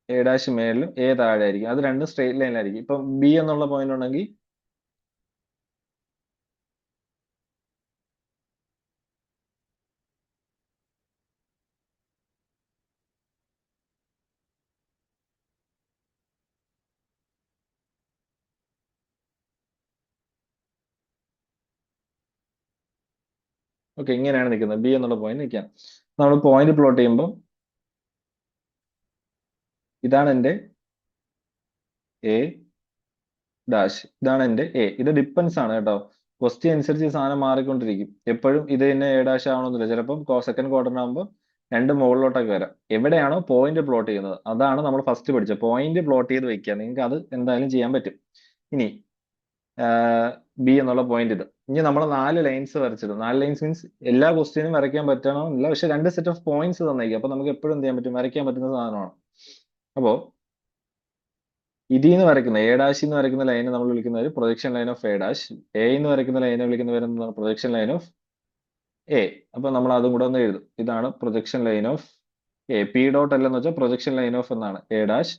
എ ഡാഷ് മേളിലും എ താഴെ ആയിരിക്കും. അത് രണ്ടും സ്ട്രെയിറ്റ് ലൈനിലായിരിക്കും. ഇപ്പൊ ബി എന്നുള്ള പോയിന്റ് ഉണ്ടെങ്കിൽ ഓക്കെ, ഇങ്ങനെയാണ് നിൽക്കുന്നത്, ബി എന്നുള്ള പോയിന്റ് നിൽക്കാൻ. നമ്മൾ പോയിന്റ് പ്ലോട്ട് ചെയ്യുമ്പോൾ ഇതാണ് എന്റെ എ ഡാഷ്, ഇതാണ് എന്റെ എ. ഇത് ഡിപ്പെൻസ് ആണ് കേട്ടോ. ക്വസ്റ്റ്യൻ അനുസരിച്ച് ഈ സാധനം മാറിക്കൊണ്ടിരിക്കും. എപ്പോഴും ഇത് തന്നെ എ ഡാഷ് ആവണമെന്നില്ല. ചിലപ്പം സെക്കൻഡ് ക്വാർട്ടറിന് ആകുമ്പോൾ രണ്ട് മുകളിലോട്ടൊക്കെ വരാം. എവിടെയാണോ പോയിന്റ് പ്ലോട്ട് ചെയ്യുന്നത്, അതാണ് നമ്മൾ ഫസ്റ്റ് പഠിച്ചത്. പോയിന്റ് പ്ലോട്ട് ചെയ്ത് വെക്കുക, നിങ്ങൾക്ക് അത് എന്തായാലും ചെയ്യാൻ പറ്റും. ഇനി ബി എന്നുള്ള പോയിന്റ് ഇത്. ഇനി നമ്മൾ 4 ലൈൻസ് വരച്ചത്, 4 ലൈൻസ് മീൻസ് എല്ലാ ക്വസ്റ്റ്യനും വരയ്ക്കാൻ പറ്റണമെന്നില്ല, പക്ഷെ 2 സെറ്റ് ഓഫ് പോയിന്റ്സ് തന്നേക്കും. അപ്പൊ നമുക്ക് എപ്പോഴും എന്ത് ചെയ്യാൻ പറ്റും, വരയ്ക്കാൻ പറ്റുന്ന സാധനമാണ്. അപ്പോ ഇതിന്ന് വരയ്ക്കുന്ന എ ഡാഷ് എന്ന് വരയ്ക്കുന്ന ലൈനെ നമ്മൾ വിളിക്കുന്ന ഒരു projection line of A dash. A എന്ന് വരയ്ക്കുന്ന ലൈനെ വിളിക്കുന്ന പേര് പ്രൊജക്ഷൻ ലൈൻ ഓഫ് എ. അപ്പൊ നമ്മൾ അതും കൂടെ ഒന്ന് എഴുതും. ഇതാണ് projection line of A. P dot L എന്ന് വെച്ചാൽ പ്രൊജക്ഷൻ ലൈൻ ഓഫ് എന്നാണ് A dash.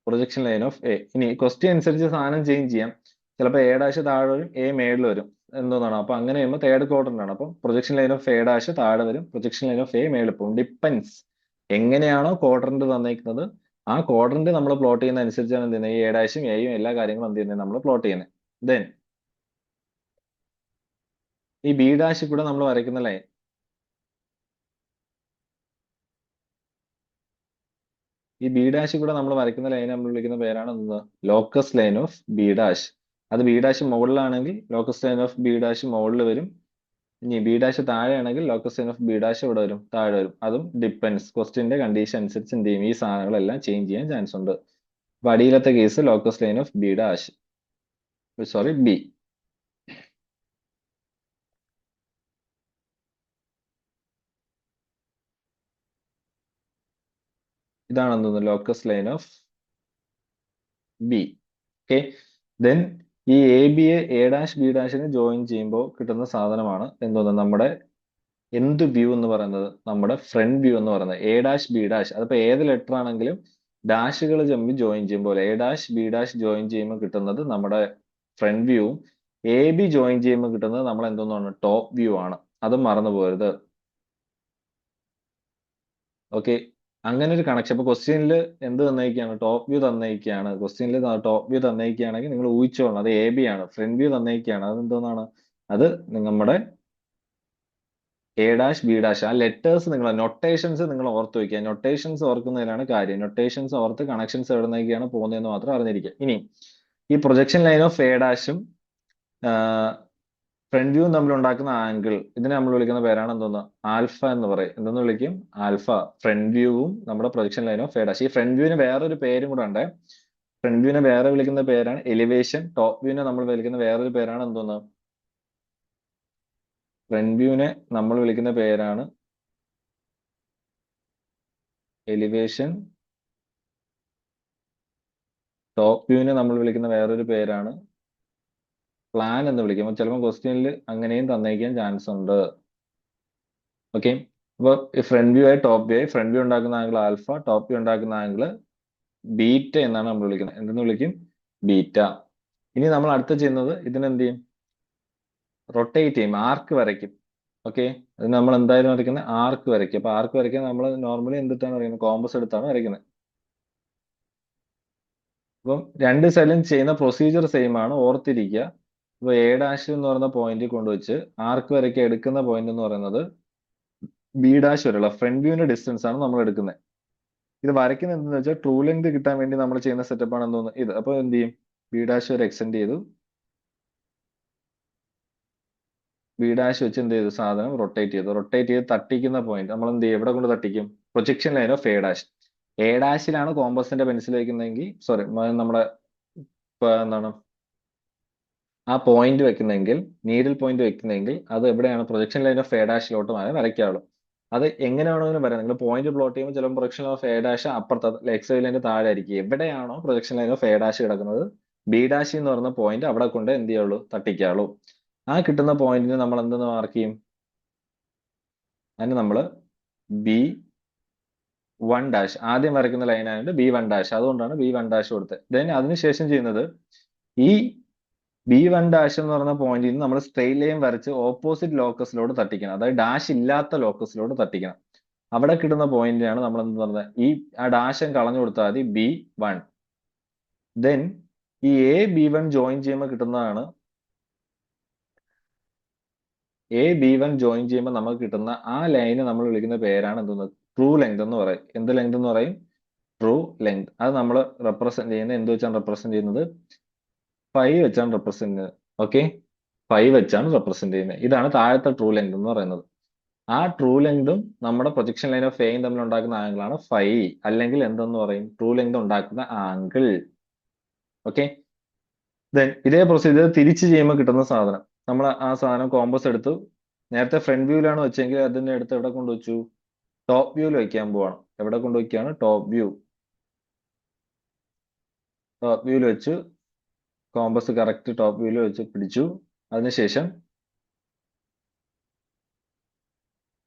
Projection line of A. ഇനി ക്വസ്റ്റ്യൻ അനുസരിച്ച് സാധനം ചേഞ്ച് ചെയ്യാം. ചിലപ്പോൾ എ ഡാഷ് താഴെ വരും, എ മേളിൽ വരും എന്തോന്നാണ്. അപ്പൊ അങ്ങനെ വരുമ്പോൾ തേർഡ് ക്വാഡ്രന്റ് ആണ്. അപ്പം projection line of A dash താഴെ വരും, പ്രൊജക്ഷൻ ലൈൻ ഓഫ് എ മേളിൽ പോകും. ഡിപ്പെൻസ് എങ്ങനെയാണോ ക്വാഡ്രന്റ് തന്നിരിക്കുന്നത് ആ ക്വാഡ്രന്റ് നമ്മൾ പ്ലോട്ട് ചെയ്യുന്ന അനുസരിച്ചാണ് എന്ത് ചെയ്യുന്നത്, ഈ എ ഡാഷും എയും എല്ലാ കാര്യങ്ങളും എന്ത് ചെയ്യുന്നത് നമ്മൾ പ്ലോട്ട് ചെയ്യുന്നത്. ദെൻ ഈ ബി ഡാഷിൽ കൂടെ നമ്മൾ വരയ്ക്കുന്ന ലൈൻ, ഈ ബി ഡാഷിൽ കൂടെ നമ്മൾ വരയ്ക്കുന്ന ലൈൻ നമ്മൾ വിളിക്കുന്ന പേരാണ് എന്ത്, locus line of B dash. അത് ബി ഡാഷ് മുകളിലാണെങ്കിൽ locus line of B dash മുകളിൽ വരും. ഇനി ബി ഡാഷ് താഴെയാണെങ്കിൽ locus line of B dash ഇവിടെ വരും, താഴെ വരും. അതും ഡിപ്പെൻസ്, ക്വസ്റ്റിന്റെ കണ്ടീഷൻ അനുസരിച്ച് എന്ത് ചെയ്യും, ഈ സാധനങ്ങളെല്ലാം ചേഞ്ച് ചെയ്യാൻ ചാൻസ് ഉണ്ട്. അപ്പൊ അടിയിലത്തെ case locus line of B dash, sorry B. ഇതാണ് എന്തെന്ന് locus line of B. Okay. Then ഈ എ ബിയെ എ ഡാഷ് ബി ഡാഷിന് ജോയിൻ ചെയ്യുമ്പോൾ കിട്ടുന്ന സാധനമാണ് എന്തോന്ന്, നമ്മുടെ എന്ത് വ്യൂ എന്ന് പറയുന്നത്, നമ്മുടെ ഫ്രണ്ട് വ്യൂ എന്ന് പറയുന്നത്. എ ഡാഷ് ബി ഡാഷ് അതിപ്പോ ഏത് ലെറ്റർ ആണെങ്കിലും ഡാഷുകൾ തമ്മിൽ ജോയിൻ ചെയ്യുമ്പോൾ A dash B dash join ചെയ്യുമ്പോൾ കിട്ടുന്നത് നമ്മുടെ ഫ്രണ്ട് വ്യൂവും എ ബി ജോയിൻ ചെയ്യുമ്പോൾ കിട്ടുന്നത് നമ്മൾ എന്തോന്നാണ്, ടോപ്പ് വ്യൂ ആണ്. അതും മറന്നു പോകരുത്. ഓക്കെ. അങ്ങനെ ഒരു കണക്ഷൻ. ഇപ്പൊ ക്വസ്റ്റ്യനിൽ എന്ത് തന്നേക്കാണ്, ടോപ്പ് വ്യൂ തന്നേക്കാണ്. ക്വസ്റ്റ്യനിൽ ടോപ്പ് വ്യൂ തന്നേക്കുകയാണെങ്കിൽ നിങ്ങൾ ഊഹിച്ചോളണം അത് എ ബി ആണ്. ഫ്രണ്ട് വ്യൂ തന്നേക്കാണ്, അത് എന്തോന്നാണ്, അത് നമ്മുടെ എ ഡാഷ് ബി ഡാഷ്. ആ ലെറ്റേഴ്സ് നിങ്ങൾ നൊട്ടേഷൻസ് നിങ്ങൾ ഓർത്ത് വയ്ക്കുക. നൊട്ടേഷൻസ് ഓർക്കുന്നതിലാണ് കാര്യം. നൊട്ടേഷൻസ് ഓർത്ത് കണക്ഷൻസ് എവിടെ നിന്നൊക്കെയാണ് പോകുന്നതെന്ന് മാത്രം അറിഞ്ഞിരിക്കുക. ഇനി ഈ പ്രൊജക്ഷൻ ലൈൻ ഓഫ് എ ഡാഷും ഫ്രണ്ട് വ്യൂവും തമ്മിൽ ഉണ്ടാക്കുന്ന ആംഗിൾ, ഇതിനെ നമ്മൾ വിളിക്കുന്ന പേരാണ് എന്തോന്ന്, ആൽഫ എന്ന് പറയും. എന്തെന്ന് വിളിക്കും, ആൽഫ. ഫ്രണ്ട് വ്യൂവും നമ്മുടെ projection line of A dash. ഈ ഫ്രണ്ട് വ്യൂവിന് വേറൊരു പേരും കൂടെ ഉണ്ട്. ഫ്രണ്ട് വ്യൂവിനെ വേറെ വിളിക്കുന്ന പേരാണ് എലിവേഷൻ. ടോപ്പ് വ്യൂവിനെ നമ്മൾ വിളിക്കുന്ന വേറൊരു പേരാണ് എന്തോന്ന്, ഫ്രണ്ട് വ്യൂവിനെ നമ്മൾ വിളിക്കുന്ന പേരാണ് എലിവേഷൻ. ടോപ്പ് വ്യൂവിനെ നമ്മൾ വിളിക്കുന്ന വേറൊരു പേരാണ് പ്ലാൻ എന്ന് വിളിക്കും. ചിലപ്പോൾ ക്വസ്റ്റ്യനിൽ അങ്ങനെയും തന്നേക്കാൻ ചാൻസ് ഉണ്ട്. ഓക്കെ. അപ്പൊ ഫ്രണ്ട് വ്യൂ ആയി ടോപ്പ് വ്യൂ ആയി, ഫ്രണ്ട് വ്യൂ ഉണ്ടാക്കുന്ന ആംഗിൾ ആൽഫ, ടോപ്പ് വ്യൂ ഉണ്ടാക്കുന്ന ആംഗിൾ ബീറ്റ എന്നാണ് നമ്മൾ വിളിക്കുന്നത്. എന്തെന്ന് വിളിക്കും, ബീറ്റ. ഇനി നമ്മൾ അടുത്ത ചെയ്യുന്നത് ഇതിനെന്ത് ചെയ്യും, റൊട്ടേറ്റ് ചെയ്യും, ആർക്ക് വരയ്ക്കും. ഓക്കെ. അത് നമ്മൾ എന്തായാലും വരയ്ക്കുന്നത് ആർക്ക് വരയ്ക്കും. അപ്പൊ ആർക്ക് വരയ്ക്കാൻ നമ്മൾ നോർമലി എന്തിട്ടാണ് വരയ്ക്കുന്നത്, കോമ്പസ് എടുത്താണ് വരയ്ക്കുന്നത്. അപ്പം രണ്ട് സൈഡിലും ചെയ്യുന്ന പ്രൊസീജിയർ സെയിം ആണ്, ഓർത്തിരിക്കുക. ഇപ്പൊ എ ഡാഷ് എന്ന് പറയുന്ന പോയിന്റ് കൊണ്ടുവച്ച് ആർക്ക് വരയ്ക്കാൻ എടുക്കുന്ന പോയിന്റ് എന്ന് പറയുന്നത് ബി ഡാഷ് വരെയുള്ള ഫ്രണ്ട് വ്യൂവിന്റെ ഡിസ്റ്റൻസ് ആണ് നമ്മൾ എടുക്കുന്നത്. ഇത് വരയ്ക്കുന്നത് എന്തെന്ന് വെച്ചാൽ ട്രൂ ലെങ്ത് കിട്ടാൻ വേണ്ടി നമ്മൾ ചെയ്യുന്ന സെറ്റപ്പ് ആണ് എന്തോന്ന് ഇത്. അപ്പൊ എന്ത് ചെയ്യും, ബി ഡാഷ് വരെ എക്സ്റ്റെൻഡ് ചെയ്തു, ബി ഡാഷ് വെച്ച് എന്ത് ചെയ്തു, സാധനം റൊട്ടേറ്റ് ചെയ്തു. റൊട്ടേറ്റ് ചെയ്ത് തട്ടിക്കുന്ന പോയിന്റ് നമ്മൾ എന്ത് ചെയ്യും, എവിടെ കൊണ്ട് തട്ടിക്കും, projection line of A dash. A ഡാഷിലാണ് കോമ്പസിന്റെ പെൻസിൽ വെക്കുന്നതെങ്കിൽ, സോറി നമ്മുടെ എന്താണ് ആ പോയിന്റ് വെക്കുന്നെങ്കിൽ, നീഡിൽ പോയിന്റ് വെക്കുന്നെങ്കിൽ അത് എവിടെയാണ്, പ്രൊജക്ഷൻ ലൈൻ ഓഫ് എ ഡാഷിലോട്ട് വരയ്ക്കാവുള്ളൂ. അത് എങ്ങനെ വേണമെങ്കിലും വരാം. നിങ്ങൾ പോയിന്റ് പ്ലോട്ട് ചെയ്യുമ്പോൾ ചിലപ്പോൾ പ്രൊജക്ഷൻ ഓഫ് എ ഡാഷ് അപ്പുറത്ത് എക്സ് വൈ ലൈൻ്റെ താഴെ ആയിരിക്കും. എവിടെയാണോ projection line of A dash കിടക്കുന്നത് ബി ഡാഷ് എന്ന് പറയുന്ന പോയിന്റ് അവിടെ കൊണ്ട് എന്ത് ചെയ്യുള്ളൂ, തട്ടിക്കാവുള്ളൂ. ആ കിട്ടുന്ന പോയിന്റിന് നമ്മൾ എന്തെന്ന് മാർക്ക് ചെയ്യും, അതിന് നമ്മൾ ബി വൺ ഡാഷ്, ആദ്യം വരയ്ക്കുന്ന ലൈൻ ആയതുകൊണ്ട് ബി വൺ ഡാഷ്, അതുകൊണ്ടാണ് ബി വൺ ഡാഷ് കൊടുത്തത്. ദെൻ അതിനുശേഷം ചെയ്യുന്നത് ഈ ബി വൺ ഡാഷ് എന്ന് പറയുന്ന പോയിന്റിൽ നിന്ന് നമ്മൾ സ്ട്രെയിറ്റ് ലൈൻ വരച്ച് ഓപ്പോസിറ്റ് ലോക്കസിലോട് തട്ടിക്കണം. അതായത് ഡാഷ് ഇല്ലാത്ത ലോക്കസിലോട് തട്ടിക്കണം. അവിടെ കിട്ടുന്ന പോയിന്റിനാണ് നമ്മൾ എന്ത് പറഞ്ഞത്, ഈ ആ ഡാഷ് കളഞ്ഞു കൊടുത്താൽ മതി, ബി വൺ. ദെൻ ഈ എ ബി വൺ ജോയിൻ ചെയ്യുമ്പോൾ കിട്ടുന്നതാണ്, എ ബി വൺ ജോയിൻ ചെയ്യുമ്പോൾ നമുക്ക് കിട്ടുന്ന ആ ലൈന് നമ്മൾ വിളിക്കുന്ന പേരാണ് എന്തോന്ന്, ട്രൂ ലെങ്ത് എന്ന് പറയും. എന്ത് ലെങ്ത് എന്ന് പറയും, ട്രൂ ലെങ്ത്. അത് നമ്മൾ റെപ്രസെന്റ് ചെയ്യുന്നത് എന്ത് വെച്ചാണ് റെപ്രസെന്റ് ചെയ്യുന്നത്, 5 വെച്ചാണ് റെപ്രസെന്റ് ചെയ്യുന്നത്. ഓക്കെ, 5 വെച്ചാണ് റെപ്രസെന്റ് ചെയ്യുന്നത്. ഇതാണ് താഴത്തെ ട്രൂ ലെങ്ത് എന്ന് പറയുന്നത്. ആ ട്രൂ ലെങ്തും നമ്മുടെ പ്രൊജക്ഷൻ ലൈൻ ഓഫ് എയും തമ്മിൽ ഉണ്ടാക്കുന്ന ആംഗിൾ ആണ് 5, അല്ലെങ്കിൽ എന്തെന്ന് പറയും, ട്രൂ ലെങ്ത് ഉണ്ടാക്കുന്ന ആംഗിൾ. ഓക്കെ. ദെൻ ഇതേ പ്രൊസീജിയർ തിരിച്ച് ചെയ്യുമ്പോൾ കിട്ടുന്ന സാധനം, നമ്മൾ ആ സാധനം കോമ്പസ് എടുത്തു, നേരത്തെ ഫ്രണ്ട് വ്യൂവിലാണ് വെച്ചെങ്കിൽ അതിന്റെ അടുത്ത് എവിടെ കൊണ്ടുവച്ചു, ടോപ്പ് വ്യൂവിൽ വെക്കാൻ പോവാണ്. എവിടെ കൊണ്ടുവയ്ക്കുകയാണ്, ടോപ്പ് വ്യൂ. ടോപ്പ് വ്യൂവിൽ വെച്ച് കോമ്പസ് കറക്റ്റ് ടോപ്പ് വ്യൂവിൽ വെച്ച് പിടിച്ചു. അതിനുശേഷം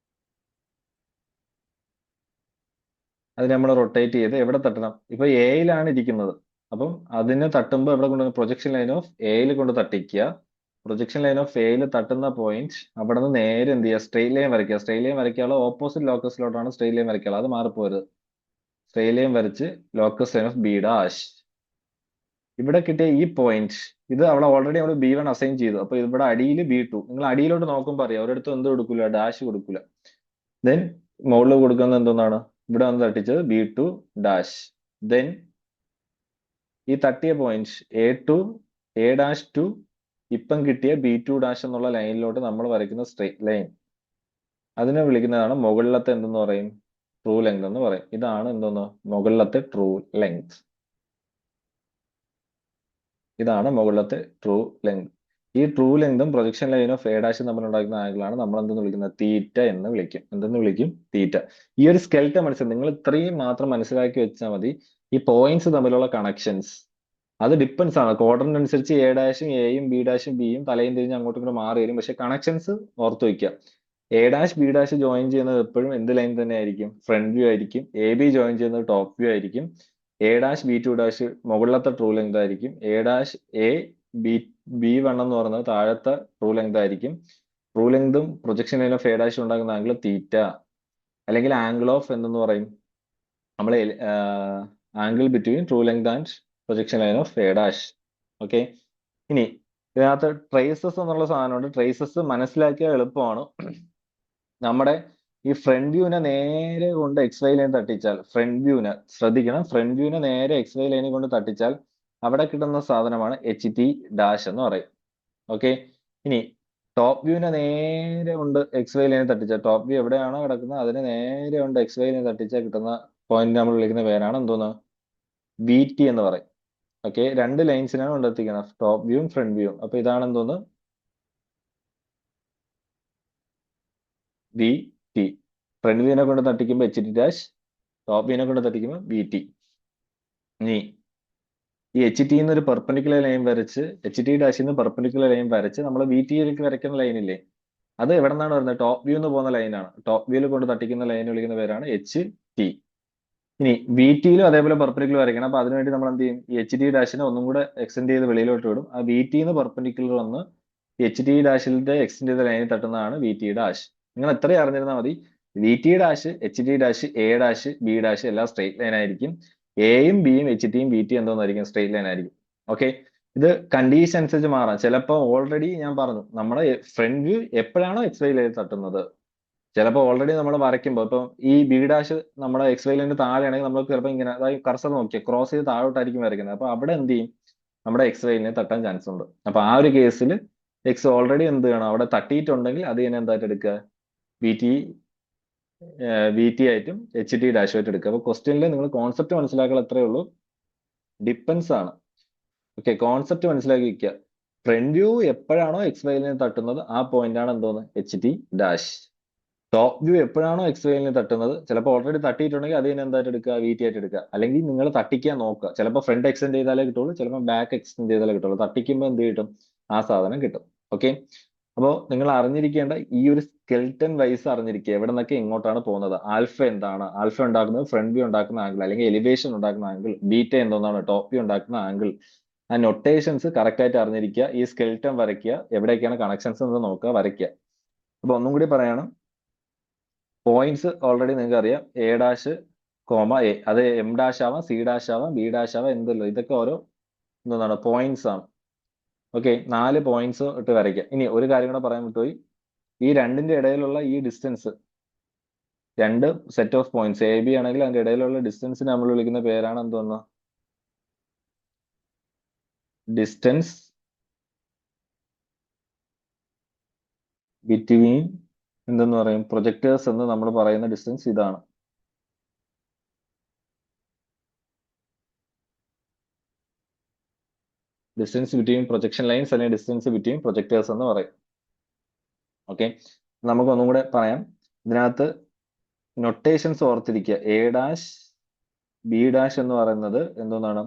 അതിനെ നമ്മൾ റൊട്ടേറ്റ് ചെയ്ത് എവിടെ തട്ടണം? ഇപ്പൊ എയിലാണ് ഇരിക്കുന്നത്. അപ്പം അതിനെ തട്ടുമ്പോൾ എവിടെ കൊണ്ട് പ്രൊജക്ഷൻ ലൈൻ ഓഫ് എയിൽ കൊണ്ട് തട്ടിക്കുക. പ്രൊജക്ഷൻ ലൈൻ ഓഫ് എയിൽ തട്ടുന്ന പോയിന്റ് അവിടെ നിന്ന് നേരെ എന്ത് ചെയ്യുക? സ്ട്രെയിറ്റ് ലൈൻ വരയ്ക്കുക. സ്ട്രെയിറ്റ് ലൈൻ വരയ്ക്കാനുള്ള ഓപ്പോസിറ്റ് ലോക്കസിലോട്ടാണ് സ്ട്രെയിറ്റ് ലൈൻ വരയ്ക്കുക. അത് മാറിപ്പോരുത്. സ്ട്രെയിറ്റ് ലൈൻ വരച്ച് locus line of B dash. ഇവിടെ കിട്ടിയ ഈ പോയിന്റ്, ഇത് അവിടെ ഓൾറെഡി നമ്മൾ B1 അസൈൻ ചെയ്തു. അപ്പൊ ഇവിടെ അടിയിൽ B2. നിങ്ങൾ അടിയിലോട്ട് നോക്കുമ്പോൾ അറിയാം, ഒരിടത്തും എന്ത് കൊടുക്കൂല? ഡാഷ് കൊടുക്കൂല. ദെൻ മുകളിൽ കൊടുക്കുന്നത് എന്താണ്? ഇവിടെ വന്ന് തട്ടിച്ചത് B2 ഡാഷ്. ദെൻ ഈ തട്ടിയ point A2 A dash to ഇപ്പം കിട്ടിയ B2 ഡാഷ് എന്നുള്ള ലൈനിലോട്ട് നമ്മൾ വരയ്ക്കുന്ന സ്ട്രെയിറ്റ് ലൈൻ, അതിനെ വിളിക്കുന്നതാണ് മുകളിലത്തെ എന്തെന്ന് പറയും? ട്രൂ ലെങ്ത് എന്ന് പറയും. ഇതാണ് എന്തോന്ന്? മുകളിലത്തെ ട്രൂ ലെങ്ത്. ഇതാണ് മുകളിലത്തെ ട്രൂ ലെങ്ത്. ഈ ട്രൂ ലെങ്തും പ്രൊജക്ഷൻ ലൈൻ ഓഫ് എ ഡാഷും തമ്മിൽ ഉണ്ടാക്കുന്ന ആംഗിളാണ് നമ്മൾ എന്തെന്ന് വിളിക്കുന്നത്? തീറ്റ എന്ന് വിളിക്കും. എന്തെന്ന് വിളിക്കും? തീറ്റ. ഈ ഒരു സ്കെൽറ്റൻ മനസ്സിലാക്കി, നിങ്ങൾ ഇത്രയും മാത്രം മനസ്സിലാക്കി വെച്ചാൽ മതി. ഈ പോയിന്റ്സ് തമ്മിലുള്ള കണക്ഷൻസ് അത് ഡിപ്പെൻസ് ആണ്. ക്വാഡ്രന്റ് അനുസരിച്ച് എ ഡാഷും എയും ബി ഡാഷും ബിയും തലയും തിരിഞ്ഞ് അങ്ങോട്ടും ഇങ്ങോട്ട് മാറി വരും. പക്ഷെ കണക്ഷൻസ് ഓർത്ത് വയ്ക്കുക. A dash B dash join ചെയ്യുന്നത് എപ്പോഴും എന്ത് ലൈൻ തന്നെ ആയിരിക്കും? ഫ്രണ്ട് വ്യൂ ആയിരിക്കും. എ ബി ജോയിൻ ചെയ്യുന്നത് ടോപ്പ് വ്യൂ ആയിരിക്കും. എ ഡാഷ് B2 ഡാഷ് മുകളിലത്തെ ട്രൂ ലെങ്ത് ആയിരിക്കും. എ ഡാഷ് എ B1 എന്ന് പറയുന്നത് താഴത്തെ ട്രൂ ലെങ്ത് ആയിരിക്കും. ട്രൂ ലെങ്തും projection line of A dash ഉണ്ടാക്കുന്ന ആംഗിൾ തീറ്റ, അല്ലെങ്കിൽ ആംഗിൾ ഓഫ് എന്തെന്ന് പറയും? നമ്മൾ angle between true length and projection line of A dash. Okay. ഇനി ഇതിനകത്ത് ട്രേസസ് എന്നുള്ള സാധനമുണ്ട്. ട്രേസസ് മനസ്സിലാക്കിയാൽ എളുപ്പമാണ്. നമ്മുടെ ഈ ഫ്രണ്ട് വ്യൂവിനെ നേരെ കൊണ്ട് XY ലൈൻ തട്ടിച്ചാൽ, ഫ്രണ്ട് വ്യൂവിനെ ശ്രദ്ധിക്കണം, ഫ്രണ്ട് വ്യൂവിനെ നേരെ XY ലൈനിൽ കൊണ്ട് തട്ടിച്ചാൽ അവിടെ കിട്ടുന്ന സാധനമാണ് HT ഡാഷ് എന്ന് പറയും. ഓക്കെ. ഇനി ടോപ്പ് വ്യൂവിനെ നേരെ കൊണ്ട് XY ലൈനിൽ തട്ടിച്ചാൽ, ടോപ്പ് വ്യൂ എവിടെയാണോ കിടക്കുന്നത് അതിനെ നേരെ കൊണ്ട് XY ലൈനിൽ തട്ടിച്ചാൽ കിട്ടുന്ന പോയിന്റ് നമ്മൾ വിളിക്കുന്ന പേരാണ് എന്തോന്ന്? VT എന്ന് പറയും. ഓക്കെ. രണ്ട് ലൈൻസിനാണ് കൊണ്ടെത്തിക്കുന്നത്, ടോപ്പ് വ്യൂവും ഫ്രണ്ട് വ്യൂവും. അപ്പൊ ഇതാണ് എന്തോന്ന്? VT. ഫ്രണ്ട് വ്യൂവിനെ കൊണ്ട് തട്ടിക്കുമ്പോൾ HT ഡാഷ്, ടോപ്പ് വ്യൂവിനെ കൊണ്ട് തട്ടിക്കുമ്പോൾ VT. ഇനി ഈ HT ഒരു പെർപെൻഡിക്കുലർ ലൈൻ വരച്ച്, HT ഡാഷിൽ നിന്ന് പെർപെൻഡിക്കുലർ ലൈൻ വരച്ച് നമ്മൾ VTയിലേക്ക് വരയ്ക്കുന്ന ലൈനില്ലേ, അത് എവിടെ നിന്നാണ് വരുന്നത്? ടോപ്പ് വ്യൂ എന്ന് പോകുന്ന ലൈനാണ്. ടോപ്പ് വ്യൂവിൽ കൊണ്ട് തട്ടിക്കുന്ന ലൈൻ വിളിക്കുന്ന പേരാണ് HT. ഇനി VTയിലും അതേപോലെ പെർപെൻഡിക്കുലർ വരയ്ക്കണം. അപ്പൊ അതിനുവേണ്ടി നമ്മൾ എന്ത് ചെയ്യും? ഈ HT ഡാഷിനെ ഒന്നും കൂടെ എക്സ്റ്റെൻഡ് ചെയ്ത് വെളിയിലോട്ട് വിടും. ആ VTന്ന് പെർപെൻഡിക്കുലർ വന്ന് HT ഡാഷിന്റെ എക്സ്റ്റെൻഡ് ചെയ്ത ലൈനിൽ തട്ടുന്നതാണ് VT ഡാഷ്. നിങ്ങൾ എത്രയും അറിഞ്ഞിരുന്നാൽ മതി. VT dash, HT dash, A dash, B dash എല്ലാം സ്ട്രെയിറ്റ് ലൈൻ ആയിരിക്കും. എയും ബിയും HTയും VT എന്തോന്നായിരിക്കും? സ്ട്രെയിറ്റ് ലൈൻ ആയിരിക്കും. ഓക്കെ. ഇത് കണ്ടീഷൻ അനുസരിച്ച് മാറാം. ചിലപ്പോൾ ഓൾറെഡി ഞാൻ പറഞ്ഞു, നമ്മുടെ ഫ്രണ്ട് വ്യൂ എപ്പോഴാണോ XY ലൈൻ തട്ടുന്നത്, ചിലപ്പോൾ ഓൾറെഡി നമ്മൾ വരയ്ക്കുമ്പോൾ ഇപ്പം ഈ B ഡാഷ് നമ്മുടെ XY ലൈനിന് താഴെയാണെങ്കിൽ നമ്മൾ ചിലപ്പോൾ ഇങ്ങനെ, അതായത് കർസർ നോക്കിയാൽ ക്രോസ് ചെയ്ത് താഴോട്ടായിരിക്കും വരയ്ക്കുന്നത്. അപ്പൊ അവിടെ എന്ത് ചെയ്യും? നമ്മുടെ XY ലൈനിനെ തട്ടാൻ ചാൻസ് ഉണ്ട്. അപ്പൊ ആ ഒരു കേസിൽ X ഓൾറെഡി എന്ത് ചെയ്യണം? അവിടെ തട്ടിയിട്ടുണ്ടെങ്കിൽ അത് തന്നെ എന്തായിട്ട് എടുക്കുക? VT ആയിട്ടും HT ഡാഷ് ആയിട്ട് എടുക്കുക. അപ്പൊ ക്വസ്റ്റ്യനിൽ നിങ്ങൾ കോൺസെപ്റ്റ് മനസ്സിലാക്കുക, അത്രേ ഉള്ളൂ. ഡിപ്പെൻസ് ആണ്. ഓക്കെ. കോൺസെപ്റ്റ് മനസ്സിലാക്കി വെക്കുക. ഫ്രണ്ട് വ്യൂ എപ്പോഴാണോ XY ലൈനിൽ തട്ടുന്നത് ആ പോയിന്റ് ആണ് എന്തോന്ന്? HT dash. ടോപ്പ് വ്യൂ എപ്പോഴാണോ XY ലൈനിൽ തട്ടുന്നത്, ചിലപ്പോൾ ഓൾറെഡി തട്ടിയിട്ടുണ്ടെങ്കിൽ അത് തന്നെ എന്തായിട്ട് എടുക്കുക? VT ആയിട്ട് എടുക്കുക. അല്ലെങ്കിൽ നിങ്ങൾ തട്ടിക്കാൻ നോക്കുക. ചിലപ്പോൾ ഫ്രണ്ട് എക്സ്റ്റെൻഡ് ചെയ്താലേ കിട്ടുള്ളൂ, ചിലപ്പോൾ ബാക്ക് എക്സ്റ്റെൻഡ് ചെയ്താലേ കിട്ടുള്ളൂ. തട്ടിക്കുമ്പോൾ എന്ത് കിട്ടും? ആ സാധനം കിട്ടും. ഓക്കെ. അപ്പോൾ നിങ്ങൾ അറിഞ്ഞിരിക്കേണ്ട ഈ ഒരു സ്കെൽറ്റൻ വൈസ് അറിഞ്ഞിരിക്കുക, എവിടെ നിന്നൊക്കെ ഇങ്ങോട്ടാണ് പോകുന്നത്. ആൽഫ എന്താണ്? ആൽഫ ഉണ്ടാക്കുന്നത് ഫ്രണ്ട് വ്യൂ ഉണ്ടാക്കുന്ന ആംഗിൾ, അല്ലെങ്കിൽ എലിവേഷൻ ഉണ്ടാക്കുന്ന ആംഗിൾ. ബീറ്റ എന്താണ്? ടോപ്പ് വ്യൂ ഉണ്ടാക്കുന്ന ആംഗിൾ. ആ നൊട്ടേഷൻസ് കറക്റ്റ് ആയിട്ട് അറിഞ്ഞിരിക്കുക. ഈ സ്കെൽറ്റൻ വരയ്ക്കുക, എവിടെയൊക്കെയാണ് കണക്ഷൻസ് എന്ന് നോക്കുക, വരയ്ക്കുക. അപ്പൊ ഒന്നും കൂടി പറയണം. പോയിന്റ്സ് ഓൾറെഡി നിങ്ങൾക്ക് അറിയാം. A ഡാഷ് കോമ A, അത് M ഡാഷ് ആവാം, C ഡാഷ് ആവാം, B ഡാഷ് ആവാം, എന്തല്ലോ, ഇതൊക്കെ ഓരോ എന്താണ്? പോയിന്റ്സ് ആണ്. ഓക്കെ. 4 പോയിന്റ്സ് ഇട്ട് വരയ്ക്കുക. ഇനി ഒരു കാര്യം കൂടെ പറയാൻ വിട്ടുപോയി. ഈ രണ്ടിന്റെ ഇടയിലുള്ള ഈ ഡിസ്റ്റൻസ്, രണ്ട് സെറ്റ് ഓഫ് പോയിന്റ്സ് AB ആണെങ്കിൽ അതിന്റെ ഇടയിലുള്ള ഡിസ്റ്റൻസിന് നമ്മൾ വിളിക്കുന്ന പേരാണ് എന്തോന്ന്? ഡിസ്റ്റൻസ് ബിറ്റ്വീൻ എന്തെന്ന് പറയും? പ്രൊജക്ടേഴ്സ് എന്ന് നമ്മൾ പറയുന്ന ഡിസ്റ്റൻസ് ഇതാണ്. ഡിസ്റ്റൻസ് ബിറ്റ്വീൻ പ്രൊജക്ഷൻ ലൈൻസ് അല്ലെങ്കിൽ ഡിസ്റ്റൻസ് ബിറ്റ്വീൻ പ്രൊജക്ടേഴ്സ് എന്ന് പറയും. ഓക്കെ. നമുക്ക് ഒന്നും കൂടെ പറയാം. ഇതിനകത്ത് നൊട്ടേഷൻസ് ഓർത്തിരിക്കുക. A ഡാഷ് B ഡാഷ് എന്ന് പറയുന്നത് എന്തോന്നാണ്?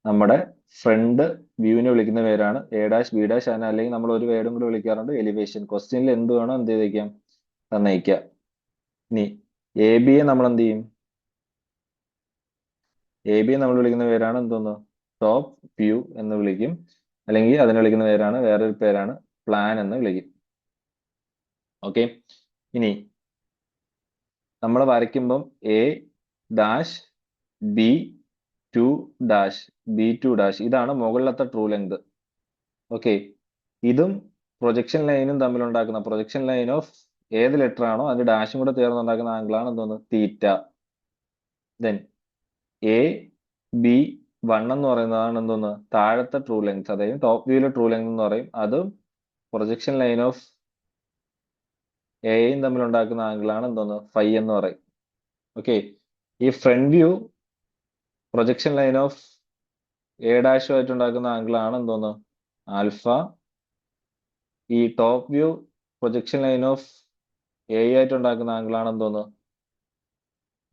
നമ്മുടെ ഫ്രണ്ട് വ്യൂവിനെ വിളിക്കുന്ന പേരാണ് A ഡാഷ് B ഡാഷ്. അതിന് അല്ലെങ്കിൽ നമ്മൾ ഒരു വേർഡും കൂടി വിളിക്കാറുണ്ട്, എലിവേഷൻ. ക്വസ്റ്റ്യനിൽ എന്ത് വേണോ എന്ത് ചെയ്തേക്കാം? തന്നയിക്കാം. ഇനി AB യെ നമ്മൾ എന്ത് ചെയ്യും? എ ബി നമ്മൾ വിളിക്കുന്ന പേരാണ് എന്തോന്ന്, ടോപ്പ് വ്യൂ എന്ന് വിളിക്കും, അല്ലെങ്കിൽ അതിനെ വിളിക്കുന്ന പേരാണ്, വേറൊരു പേരാണ് പ്ലാൻ എന്ന് വിളിക്കും. ഓക്കെ, ഇനി നമ്മൾ വരയ്ക്കുമ്പം A dash B two dash B two dash ഇതാണ് മുകളിലത്തെ ട്രൂ ലെങ്ത്. ഓക്കെ, ഇതും പ്രൊജക്ഷൻ ലൈനും തമ്മിൽ ഉണ്ടാക്കുന്ന പ്രൊജക്ഷൻ ലൈൻ ഓഫ് ഏത് ലെറ്റർ ആണോ അതിന്റെ ഡാഷും കൂടെ ചേർന്നുണ്ടാക്കുന്ന ആംഗിളാണ് എന്തോന്ന്, theta. Then A B one എന്ന് പറയുന്നതാണ് എന്തോന്ന്, താഴത്തെ ട്രൂ ലെങ്ത്, അതായത് ടോപ്പ് വ്യൂയിലെ ട്രൂ ലെങ്ത് എന്ന് പറയും. അതും പ്രൊജക്ഷൻ ലൈൻ ഓഫ് എയും തമ്മിൽ ഉണ്ടാക്കുന്ന ആംഗിളാണ് എന്തോന്ന്, ഫൈ എന്ന് പറയും. ഓക്കെ, ഈ front view projection line of A ഡാഷുമായിട്ട് ഉണ്ടാക്കുന്ന ആംഗിളാണ് എന്തോന്ന്, ആൽഫ. ഈ top view projection line of A ആയിട്ട് ഉണ്ടാക്കുന്ന ആംഗിളാണ് എന്തോന്ന്,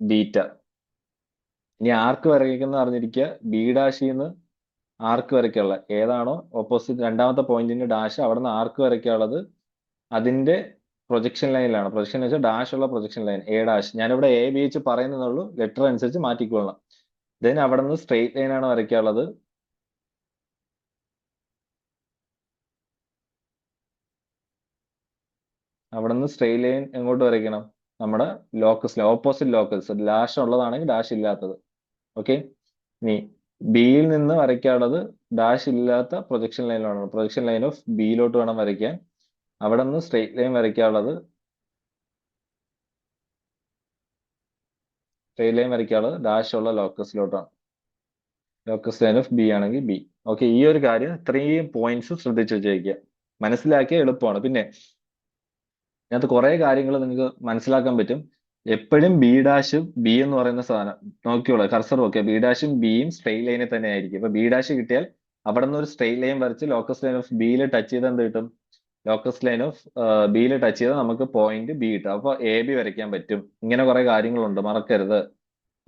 ബീറ്റ. ഇനി ആർക്ക് വരയ്ക്കുന്ന അറിഞ്ഞിരിക്കുക, ബി ഡാഷിൽ നിന്ന് ആർക്ക് വരയ്ക്കാനുള്ള ഏതാണോ ഓപ്പോസിറ്റ് രണ്ടാമത്തെ പോയിന്റിന്റെ ഡാഷ്, അവിടെ നിന്ന് ആർക്ക് വരയ്ക്കാനുള്ളത് അതിന്റെ പ്രൊജക്ഷൻ ലൈനിലാണ്. പ്രൊജക്ഷൻ എന്ന് വെച്ചാൽ ഡാഷ് ഉള്ള പ്രൊജക്ഷൻ ലൈൻ എ ഡാഷ്. ഞാനിവിടെ എ ബി വെച്ച് പറയുന്നുള്ളൂ, ലെറ്റർ അനുസരിച്ച് മാറ്റിക്കൊള്ളണം. ദെൻ അവിടെ നിന്ന് സ്ട്രെയിറ്റ് ലൈൻ ആണ് വരയ്ക്കാനുള്ളത്. അവിടെ നിന്ന് സ്ട്രെയിറ്റ് ലൈൻ എങ്ങോട്ട് വരയ്ക്കണം, നമ്മുടെ ലോക്കസ്, ഓപ്പോസിറ്റ് ലോക്കസ്, ഡാഷ് ഉള്ളതാണെങ്കിൽ ഡാഷ് ഇല്ലാത്തത്. ഓക്കെ, ഇനി ബിയിൽ നിന്ന് വരയ്ക്കാനുള്ളത് ഡാഷ് ഇല്ലാത്ത പ്രൊജക്ഷൻ ലൈനിലാണ്, പ്രൊജക്ഷൻ ലൈൻ ഓഫ് ബിയിലോട്ട് വേണം വരയ്ക്കാൻ. അവിടെ നിന്ന് സ്ട്രെയിറ്റ് ലൈൻ വരയ്ക്കാനുള്ളത്, സ്ട്രെയിറ്റ് ലൈൻ വരയ്ക്കാനുള്ളത് ഡാഷ് ഉള്ള ലോക്കസിലോട്ടാണ്. ലോക്കസ് ലൈൻ ഓഫ് ബി ആണെങ്കിൽ ബി. ഓക്കെ, ഈ ഒരു കാര്യം ഇത്രയും പോയിന്റ്സ് ശ്രദ്ധിച്ചു വെച്ചേക്കുക, മനസ്സിലാക്കിയ എളുപ്പമാണ്. പിന്നെ ഇതിനകത്ത് കുറെ കാര്യങ്ങൾ നിങ്ങൾക്ക് മനസ്സിലാക്കാൻ പറ്റും. എപ്പോഴും ബി ഡാഷും ബി എന്ന് പറയുന്ന സാധനം നോക്കിയോളൂ, കർസർ ഓക്കെ, ബി ഡാഷും ബിയും സ്ട്രെയിറ്റ് ലൈനിൽ തന്നെ ആയിരിക്കും. ഇപ്പൊ ബി ഡാഷ് കിട്ടിയാൽ അവിടെ നിന്ന് ഒരു സ്ട്രെയിറ്റ് ലൈൻ വരച്ച് ലോക്കസ് ലൈൻ ഓഫ് ബിയിൽ ടച്ച് ചെയ്ത് എന്ത് കിട്ടും, ലോക്കസ് ലൈൻ ഓഫ് ബിയിൽ ടച്ച് ചെയ്താൽ നമുക്ക് പോയിന്റ് ബി കിട്ടും. അപ്പൊ എ ബി വരയ്ക്കാൻ പറ്റും. ഇങ്ങനെ കുറെ കാര്യങ്ങളുണ്ട്, മറക്കരുത്.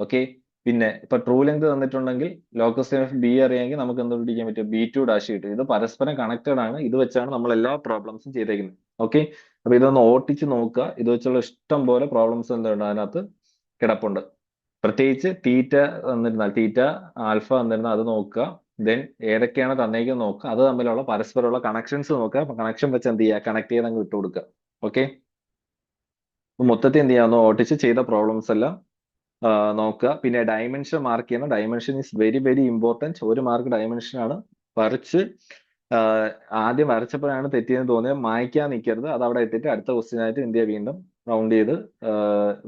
ഓക്കെ, പിന്നെ ഇപ്പൊ ട്രൂ ലെങ്ത് തന്നിട്ടുണ്ടെങ്കിൽ ലോക്കസ് ലൈൻ ഓഫ് ബി അറിയാമെങ്കിൽ നമുക്ക് എന്ത് പിടിക്കാൻ പറ്റും, ബി ടു ഡാഷ് കിട്ടും. ഇത് പരസ്പരം കണക്റ്റഡ് ആണ്. ഇത് വെച്ചാണ് നമ്മൾ എല്ലാ പ്രോബ്ലംസും ചെയ്തേക്കുന്നത്. ഓക്കെ, അപ്പൊ ഇതൊന്ന് ഓട്ടിച്ച് നോക്കുക. ഇത് വെച്ചുള്ള ഇഷ്ടം പോലെ പ്രോബ്ലംസ് എന്തുണ്ട് അതിനകത്ത് കിടപ്പുണ്ട്. പ്രത്യേകിച്ച് തീറ്റ തന്നിരുന്നാൽ, തീറ്റ ആൽഫ തന്നിരുന്നാൽ അത് നോക്കുക. ദെൻ ഏതൊക്കെയാണ് തന്നേക്കുന്നത് നോക്കുക, അത് തമ്മിലുള്ള പരസ്പരമുള്ള കണക്ഷൻസ് നോക്കുക. കണക്ഷൻ വെച്ച് എന്ത് ചെയ്യുക, കണക്ട് ചെയ്ത് അങ്ങ് വിട്ടു കൊടുക്കുക. ഓക്കെ, മൊത്തത്തിൽ എന്ത് ചെയ്യാം, ഒന്ന് ഓട്ടിച്ച് ചെയ്ത പ്രോബ്ലംസ് എല്ലാം നോക്കുക. പിന്നെ ഡയമെൻഷൻ മാർക്ക് ചെയ്യണം. Dimension is very very important. ഒരു മാർക്ക് ഡയമെൻഷൻ ആണ്. വരച്ച് ആദ്യം വരച്ചപ്പോഴാണ് തെറ്റിയെന്ന് തോന്നിയത് മായ്ക്കാൻ നിൽക്കരുത്. അത് അവിടെ എത്തിയിട്ട് അടുത്ത ക്വസ്റ്റ്യൻ ആയിട്ട് എന്ത് ചെയ്യുക, വീണ്ടും റൗണ്ട് ചെയ്ത്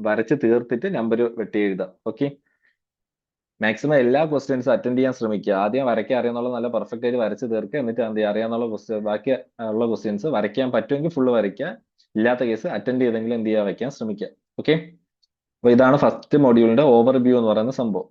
വരച്ച് തീർത്തിട്ട് നമ്പർ വെട്ടി എഴുതുക. ഓക്കെ, മാക്സിമം എല്ലാ ക്വസ്റ്റ്യൻസും അറ്റൻഡ് ചെയ്യാൻ ശ്രമിക്കുക. ആദ്യം വരയ്ക്കാൻ അറിയാന്നുള്ള നല്ല പെർഫെക്റ്റ് ആയിട്ട് വരച്ച് തീർക്കുക. എന്നിട്ട് എന്ത് ചെയ്യുക, അറിയാന്നുള്ള ക്വസ്റ്റ്യൻ ബാക്കി ഉള്ള ക്വസ്റ്റ്യൻസ് വരയ്ക്കാൻ പറ്റുമെങ്കിൽ ഫുള്ള് വരയ്ക്കുക. ഇല്ലാത്ത കേസ് അറ്റൻഡ് ചെയ്തെങ്കിലും എന്ത് ചെയ്യുക, വയ്ക്കാൻ ശ്രമിക്കുക. ഓക്കെ, അപ്പൊ ഇതാണ് ഫസ്റ്റ് മൊഡ്യൂളിന്റെ ഓവർവ്യൂ എന്ന് പറയുന്ന സംഭവം.